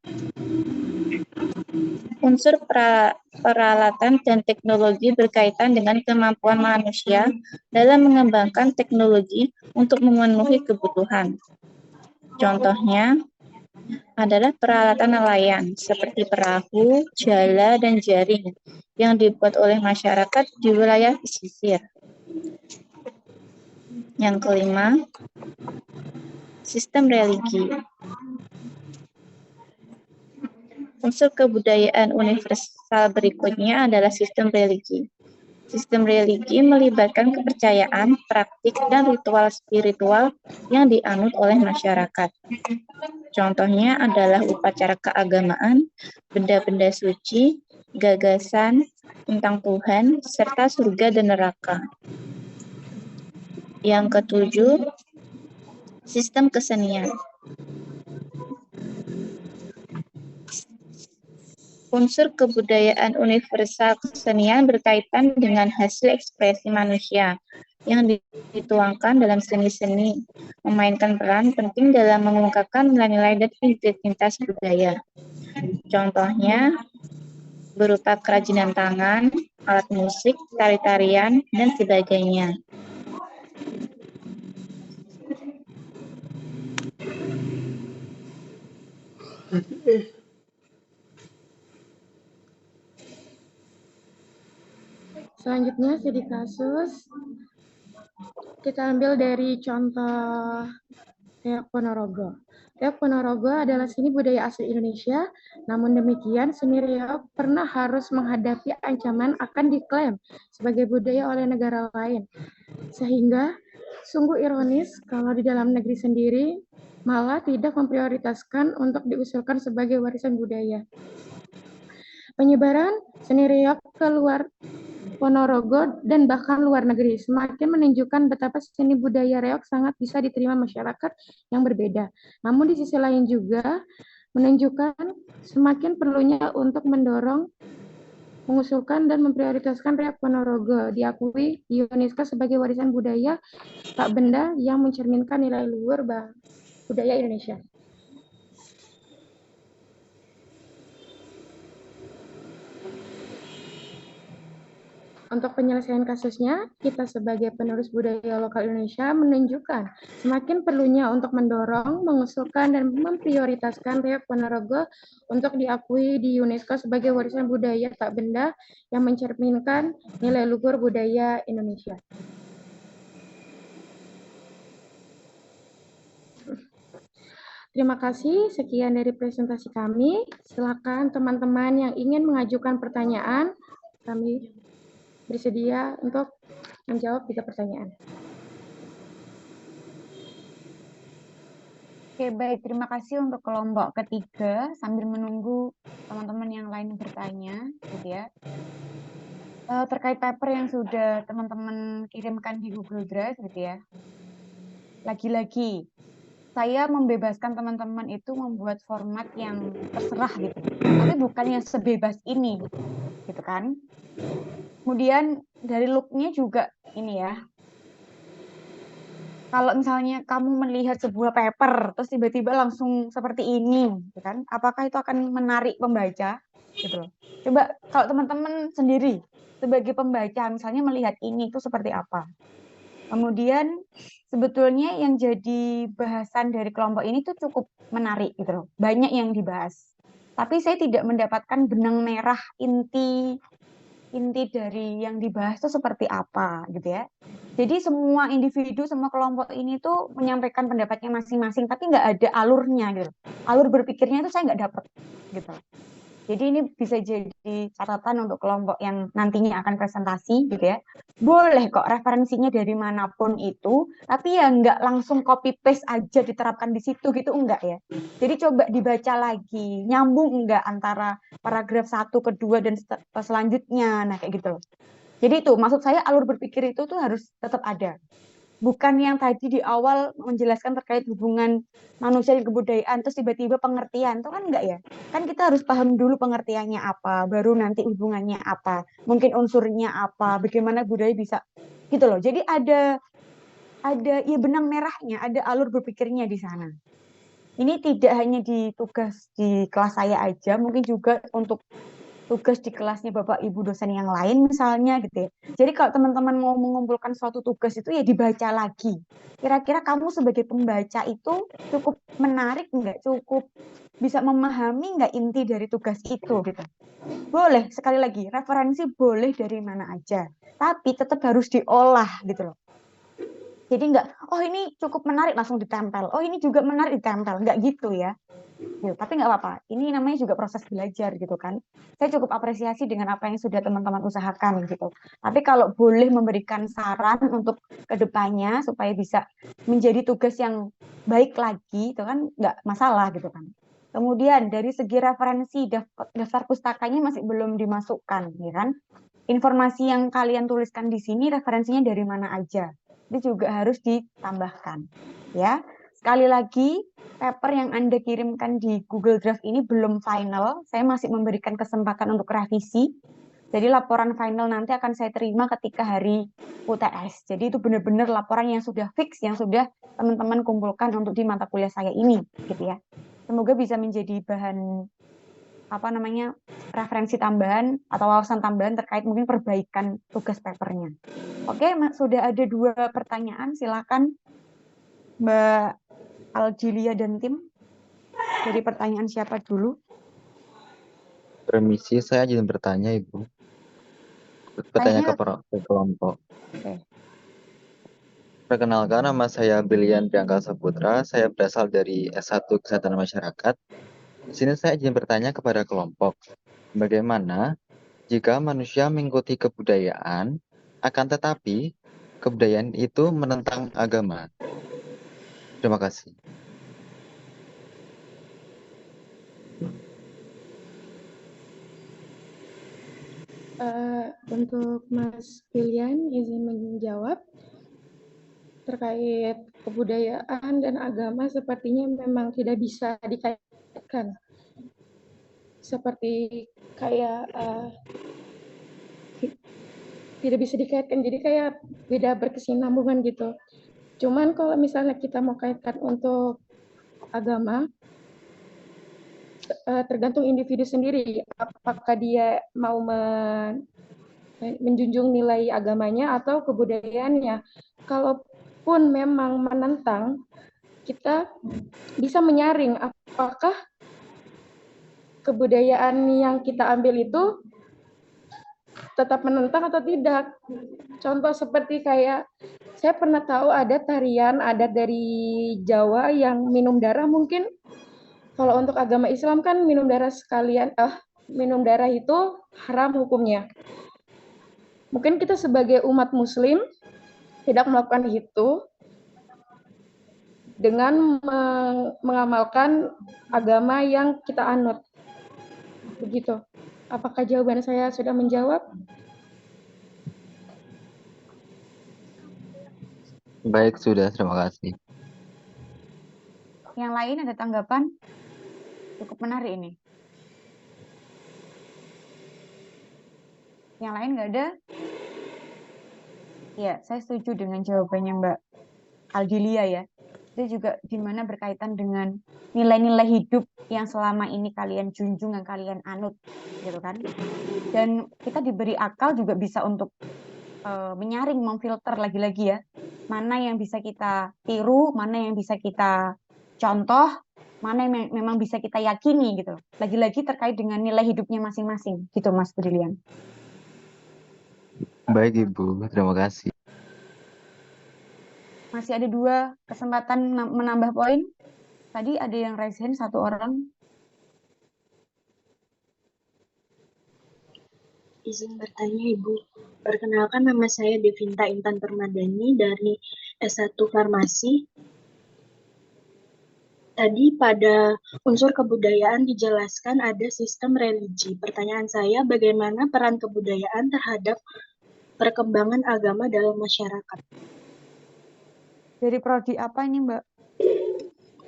Unsur peralatan dan teknologi berkaitan dengan kemampuan manusia dalam mengembangkan teknologi untuk memenuhi kebutuhan. Contohnya adalah peralatan nelayan seperti perahu, jala, dan jaring yang dibuat oleh masyarakat di wilayah pesisir. Yang kelima, sistem religi. Unsur kebudayaan universal berikutnya adalah sistem religi. Sistem religi melibatkan kepercayaan, praktik, dan ritual spiritual yang dianut oleh masyarakat. Contohnya adalah upacara keagamaan, benda-benda suci, gagasan tentang Tuhan, serta surga dan neraka. Yang ketujuh, sistem kesenian. Unsur kebudayaan universal kesenian berkaitan dengan hasil ekspresi manusia yang dituangkan dalam seni-seni, memainkan peran penting dalam mengungkapkan nilai-nilai dan identitas budaya. Contohnya berupa kerajinan tangan, alat musik, tari-tarian, dan sebagainya. Selanjutnya studi kasus kita ambil dari contoh Reok Ponorogo. Reok Ponorogo adalah seni budaya asli Indonesia, namun demikian seni reok pernah harus menghadapi ancaman akan diklaim sebagai budaya oleh negara lain. Sehingga sungguh ironis kalau di dalam negeri sendiri malah tidak memprioritaskan untuk diusulkan sebagai warisan budaya. Penyebaran seni reok ke luar Ponorogo dan bahkan luar negeri semakin menunjukkan betapa seni budaya reok sangat bisa diterima masyarakat yang berbeda. Namun di sisi lain juga menunjukkan semakin perlunya untuk mendorong, mengusulkan dan memprioritaskan reok Ponorogo diakui di UNESCO sebagai warisan budaya tak benda yang mencerminkan nilai luhur budaya Indonesia. Untuk penyelesaian kasusnya, kita sebagai penerus budaya lokal Indonesia menunjukkan semakin perlunya untuk mendorong, mengusulkan, dan memprioritaskan Reok Ponorogo untuk diakui di UNESCO sebagai warisan budaya tak benda yang mencerminkan nilai luhur budaya Indonesia. Terima kasih, sekian dari presentasi kami. Silakan teman-teman yang ingin mengajukan pertanyaan, kami bersedia untuk menjawab 3 pertanyaan. Oke, baik. Terima kasih untuk kelompok ketiga. Sambil menunggu teman-teman yang lain bertanya, gitu ya. Terkait paper yang sudah teman-teman kirimkan di Google Drive, gitu ya. Lagi-lagi, saya membebaskan teman-teman itu membuat format yang terserah, gitu. Tapi bukan yang sebebas ini, gitu kan. Kemudian dari look-nya juga ini ya. Kalau misalnya kamu melihat sebuah paper terus tiba-tiba langsung seperti ini, gitu kan? Apakah itu akan menarik pembaca? Gitu loh. Coba kalau teman-teman sendiri sebagai pembaca misalnya melihat ini itu seperti apa? Kemudian sebetulnya yang jadi bahasan dari kelompok ini tuh cukup menarik gitu loh. Banyak yang dibahas. Tapi saya tidak mendapatkan benang merah inti dari yang dibahas itu seperti apa gitu ya. Jadi semua individu, semua kelompok ini tuh menyampaikan pendapatnya masing-masing, tapi nggak ada alurnya gitu. Alur berpikirnya itu saya nggak dapat gitu. Jadi ini bisa jadi catatan untuk kelompok yang nantinya akan presentasi gitu ya. Boleh kok referensinya dari manapun itu, tapi ya nggak langsung copy paste aja diterapkan di situ gitu, enggak ya. Jadi coba dibaca lagi, nyambung enggak antara paragraf 1, kedua, dan selanjutnya. Nah kayak gitu loh. Jadi itu maksud saya alur berpikir itu tuh harus tetap ada. Bukan yang tadi di awal menjelaskan terkait hubungan manusia dan kebudayaan, terus tiba-tiba pengertian, itu kan enggak ya. Kan kita harus paham dulu pengertiannya apa, baru nanti hubungannya apa, mungkin unsurnya apa, bagaimana budaya bisa, gitu loh. Jadi ada ya benang merahnya, ada alur berpikirnya di sana. Ini tidak hanya di tugas di kelas saya aja, mungkin juga untuk tugas di kelasnya Bapak Ibu dosen yang lain misalnya gitu ya. Jadi kalau teman-teman mau mengumpulkan suatu tugas itu ya dibaca lagi. Kira-kira kamu sebagai pembaca itu cukup menarik nggak? Cukup bisa memahami nggak inti dari tugas itu gitu. Boleh, sekali lagi, referensi boleh dari mana aja. Tapi tetap harus diolah gitu loh. Jadi nggak, oh ini cukup menarik langsung ditempel. Oh ini juga menarik ditempel. Nggak gitu ya. Ya, tapi nggak apa-apa, ini namanya juga proses belajar gitu kan. Saya cukup apresiasi dengan apa yang sudah teman-teman usahakan gitu. Tapi kalau boleh memberikan saran untuk kedepannya supaya bisa menjadi tugas yang baik lagi, itu kan nggak masalah gitu kan. Kemudian dari segi referensi daftar pustakanya masih belum dimasukkan, ya kan? Informasi yang kalian tuliskan di sini referensinya dari mana aja, itu juga harus ditambahkan, ya. Sekali lagi, paper yang Anda kirimkan di Google Drive ini belum final. Saya masih memberikan kesempatan untuk revisi. Jadi laporan final nanti akan saya terima ketika hari UTS. Jadi itu benar-benar laporan yang sudah fix, yang sudah teman-teman kumpulkan untuk di mata kuliah saya ini, gitu ya. Semoga bisa menjadi bahan referensi tambahan atau wawasan tambahan terkait mungkin perbaikan tugas papernya. Oke, sudah ada 2 pertanyaan. Silakan Mbak Aljilia dan tim. Jadi pertanyaan siapa dulu? Permisi, saya izin bertanya, Ibu. Bertanya ke kelompok. Oke. Perkenalkan, nama saya Brilian Priangka Saputra. Saya berasal dari S1 Kesehatan Masyarakat. Di sini saya izin bertanya kepada kelompok. Bagaimana jika manusia mengikuti kebudayaan, akan tetapi kebudayaan itu menentang agama? Terima kasih. Untuk Mas Pilihan izin menjawab terkait kebudayaan dan agama sepertinya memang tidak bisa dikaitkan. Seperti kayak tidak bisa dikaitkan, jadi kayak beda berkesinambungan gitu. Cuman kalau misalnya kita mau kaitkan untuk agama, tergantung individu sendiri apakah dia mau menjunjung nilai agamanya atau kebudayaannya. Kalaupun memang menentang, kita bisa menyaring apakah kebudayaan yang kita ambil itu tetap menentang atau tidak. Contoh seperti kayak saya pernah tahu ada tarian adat dari Jawa yang minum darah. Mungkin kalau untuk agama Islam kan minum darah itu haram hukumnya. Mungkin kita sebagai umat muslim tidak melakukan itu dengan mengamalkan agama yang kita anut. Begitu. Apakah jawaban saya sudah menjawab? Baik, sudah. Terima kasih. Yang lain ada tanggapan? Cukup menarik ini. Yang lain nggak ada? Ya, saya setuju dengan jawabannya Mbak Aldilia ya. Itu juga gimana berkaitan dengan nilai-nilai hidup yang selama ini kalian junjung, yang kalian anut, gitu kan. Dan kita diberi akal juga bisa untuk menyaring, memfilter lagi-lagi ya. Mana yang bisa kita tiru, mana yang bisa kita contoh, mana yang memang bisa kita yakini gitu. Lagi-lagi terkait dengan nilai hidupnya masing-masing, gitu Mas Brilian. Baik, Ibu. Terima kasih. Masih ada 2 kesempatan menambah poin. Tadi ada yang raise hand 1 orang. Izin bertanya, Ibu. Perkenalkan, nama saya Devinta Intan Permadani dari S1 Farmasi. Tadi pada unsur kebudayaan dijelaskan ada sistem religi. Pertanyaan saya, bagaimana peran kebudayaan terhadap perkembangan agama dalam masyarakat? Dari prodi apa ini, Mbak?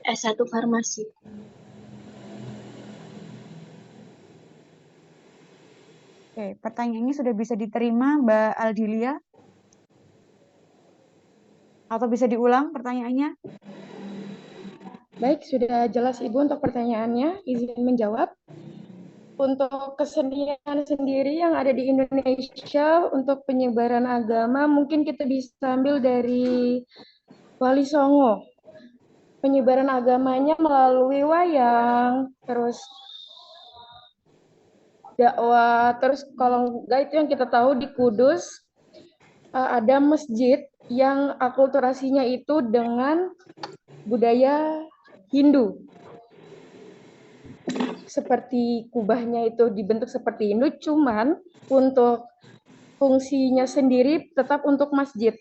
S1 Farmasi. Oke, pertanyaannya sudah bisa diterima, Mbak Aldilia? Atau bisa diulang pertanyaannya? Baik, sudah jelas Ibu untuk pertanyaannya. Izin menjawab. Untuk kesenian sendiri yang ada di Indonesia untuk penyebaran agama, mungkin kita bisa ambil dari Wali Songo. Penyebaran agamanya melalui wayang, terus dakwah, terus kalau enggak itu yang kita tahu di Kudus ada masjid yang akulturasinya itu dengan budaya Hindu. Seperti kubahnya itu dibentuk seperti Hindu, cuman untuk fungsinya sendiri tetap untuk masjid.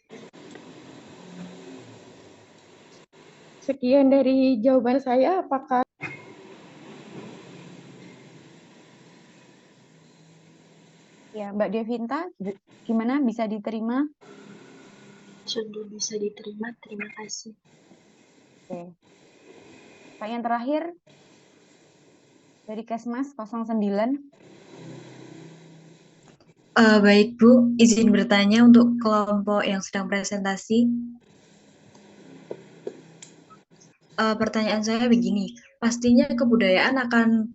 Sekian dari jawaban saya, apakah Ya, Mbak Devinta, gimana bisa diterima? Sudah bisa diterima, terima kasih. Oke. Pertanyaan terakhir dari Kesmas 09. Baik Bu, izin bertanya untuk kelompok yang sedang presentasi. Pertanyaan saya begini, pastinya kebudayaan akan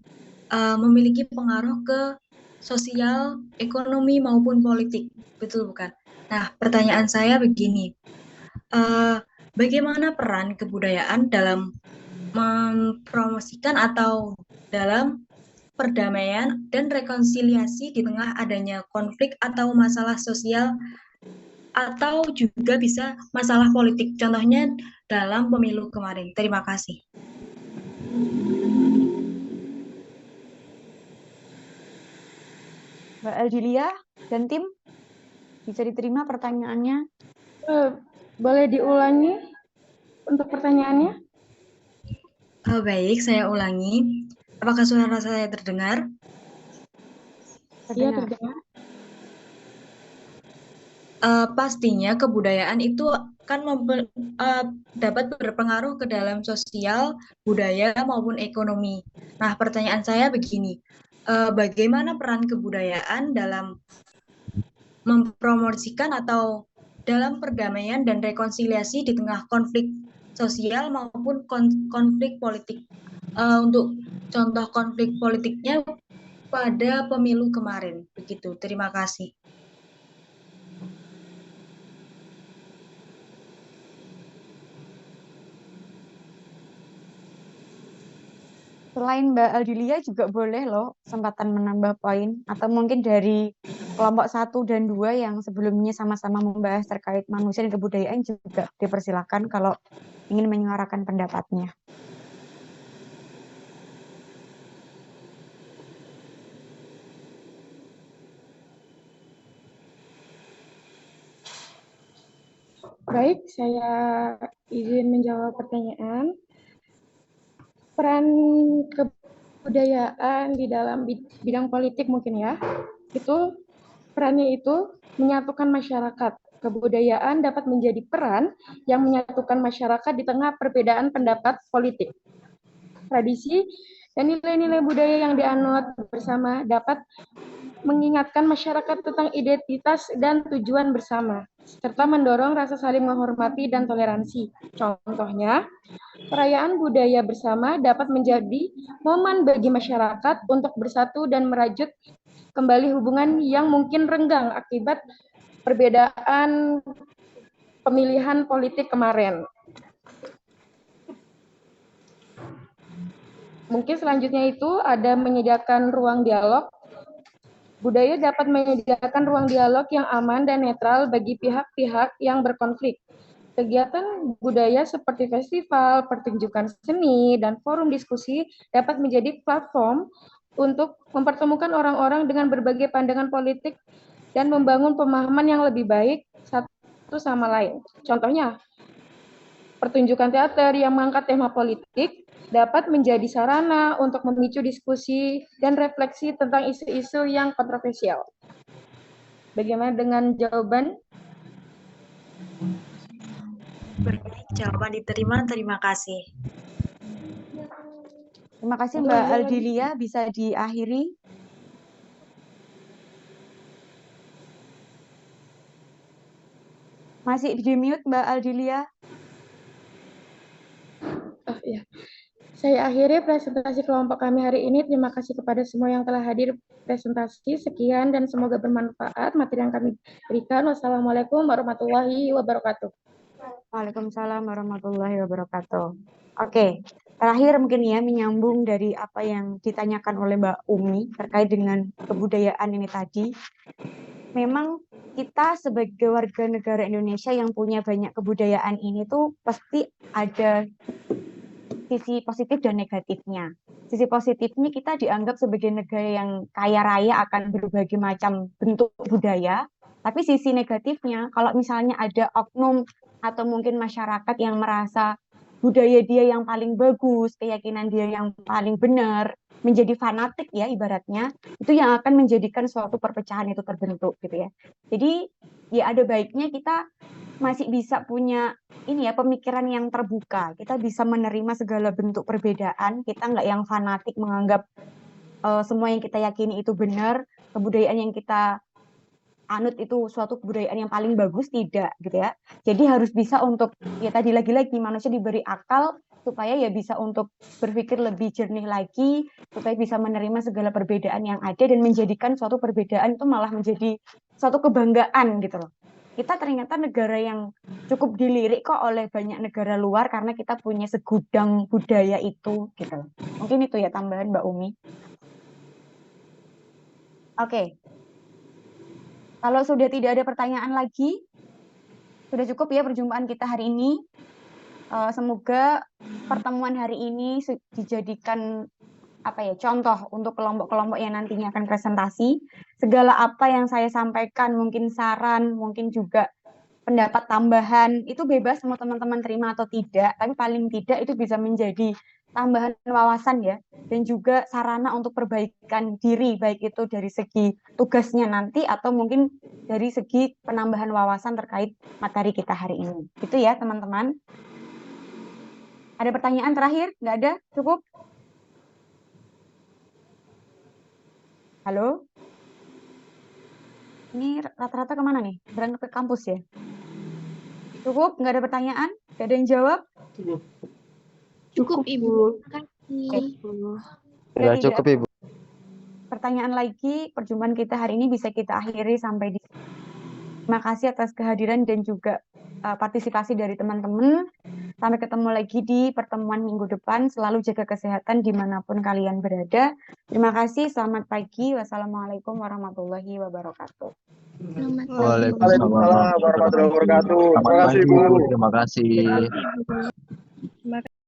memiliki pengaruh ke sosial, ekonomi maupun politik, betul bukan? Nah, pertanyaan saya begini, bagaimana peran kebudayaan dalam mempromosikan atau dalam perdamaian dan rekonsiliasi di tengah adanya konflik atau masalah sosial atau juga bisa masalah politik, contohnya dalam pemilu kemarin. Terima kasih. Mbak Aldilia dan tim, bisa diterima pertanyaannya? Boleh diulangi untuk pertanyaannya? Baik, saya ulangi. Apakah suara saya terdengar? Iya, terdengar. Pastinya kebudayaan itu kan dapat berpengaruh ke dalam sosial, budaya maupun ekonomi. Nah, pertanyaan saya begini, bagaimana peran kebudayaan dalam mempromosikan atau dalam perdamaian dan rekonsiliasi di tengah konflik sosial maupun konflik politik? Untuk contoh konflik politiknya pada pemilu kemarin, begitu. Terima kasih. Selain Mbak Aldilia juga boleh loh kesempatan menambah poin, atau mungkin dari kelompok 1 dan 2 yang sebelumnya sama-sama membahas terkait manusia dan kebudayaan juga dipersilakan kalau ingin menyuarakan pendapatnya. Baik, saya izin menjawab pertanyaan. Peran kebudayaan di dalam bidang politik mungkin ya, itu perannya itu menyatukan masyarakat. Kebudayaan dapat menjadi peran yang menyatukan masyarakat di tengah perbedaan pendapat politik. Tradisi dan nilai-nilai budaya yang dianut bersama dapat mengingatkan masyarakat tentang identitas dan tujuan bersama, serta mendorong rasa saling menghormati dan toleransi. Contohnya, perayaan budaya bersama dapat menjadi momen bagi masyarakat untuk bersatu dan merajut kembali hubungan yang mungkin renggang akibat perbedaan pemilihan politik kemarin. Mungkin selanjutnya itu ada menyediakan ruang dialog. Budaya dapat menyediakan ruang dialog yang aman dan netral bagi pihak-pihak yang berkonflik. Kegiatan budaya seperti festival, pertunjukan seni, dan forum diskusi dapat menjadi platform untuk mempertemukan orang-orang dengan berbagai pandangan politik dan membangun pemahaman yang lebih baik satu sama lain. Contohnya, pertunjukan teater yang mengangkat tema politik dapat menjadi sarana untuk memicu diskusi dan refleksi tentang isu-isu yang kontroversial. Bagaimana dengan jawaban? Baik, jawaban diterima. Terima kasih. Terima kasih Mbak Aldilia, bisa diakhiri. Masih di mute Mbak Aldilia. Oh, ya. Saya akhiri presentasi kelompok kami hari ini. Terima kasih kepada semua yang telah hadir presentasi. Sekian dan semoga bermanfaat materi yang kami berikan. Wassalamualaikum warahmatullahi wabarakatuh. Waalaikumsalam warahmatullahi wabarakatuh. Oke, terakhir mungkin ya menyambung dari apa yang ditanyakan oleh Mbak Umi terkait dengan kebudayaan ini tadi. Memang kita sebagai warga negara Indonesia yang punya banyak kebudayaan ini tuh pasti ada sisi positif dan negatifnya. Sisi positifnya kita dianggap sebagai negara yang kaya raya akan berbagai macam bentuk budaya, tapi sisi negatifnya kalau misalnya ada oknum atau mungkin masyarakat yang merasa budaya dia yang paling bagus, keyakinan dia yang paling benar, menjadi fanatik ya ibaratnya, itu yang akan menjadikan suatu perpecahan itu terbentuk gitu ya. Jadi ya ada baiknya kita masih bisa punya ini ya pemikiran yang terbuka. Kita bisa menerima segala bentuk perbedaan. Kita nggak yang fanatik menganggap semua yang kita yakini itu benar, kebudayaan yang kita anut itu suatu kebudayaan yang paling bagus, tidak gitu ya. Jadi harus bisa untuk ya tadi lagi-lagi manusia diberi akal supaya ya bisa untuk berpikir lebih jernih lagi, supaya bisa menerima segala perbedaan yang ada dan menjadikan suatu perbedaan itu malah menjadi suatu kebanggaan gitu loh. Kita ternyata negara yang cukup dilirik kok oleh banyak negara luar karena kita punya segudang budaya itu gitu loh. Mungkin itu ya tambahan Mbak Umi. Oke. Kalau sudah tidak ada pertanyaan lagi, sudah cukup ya perjumpaan kita hari ini. Semoga pertemuan hari ini dijadikan contoh untuk kelompok-kelompok yang nantinya akan presentasi. Segala apa yang saya sampaikan, mungkin saran, mungkin juga pendapat tambahan, itu bebas mau teman-teman terima atau tidak, tapi paling tidak itu bisa menjadi tambahan wawasan ya, dan juga sarana untuk perbaikan diri, baik itu dari segi tugasnya nanti atau mungkin dari segi penambahan wawasan terkait materi kita hari ini. Itu ya teman-teman. Ada pertanyaan terakhir? Nggak ada? Cukup? Halo? Ini rata-rata kemana nih? Berangkat ke kampus ya? Cukup? Nggak ada pertanyaan? Nggak ada yang jawab? Cukup. Cukup, Ibu. Terima kasih. Ya, cukup, Ibu. Pertanyaan lagi, perjumpaan kita hari ini bisa kita akhiri sampai di sini. Terima kasih atas kehadiran dan juga partisipasi dari teman-teman. Sampai ketemu lagi di pertemuan minggu depan. Selalu jaga kesehatan dimanapun kalian berada. Terima kasih. Selamat pagi. Wassalamualaikum warahmatullahi wabarakatuh. Waalaikumsalam warahmatullahi wabarakatuh. Terima kasih, Bu. Terima kasih.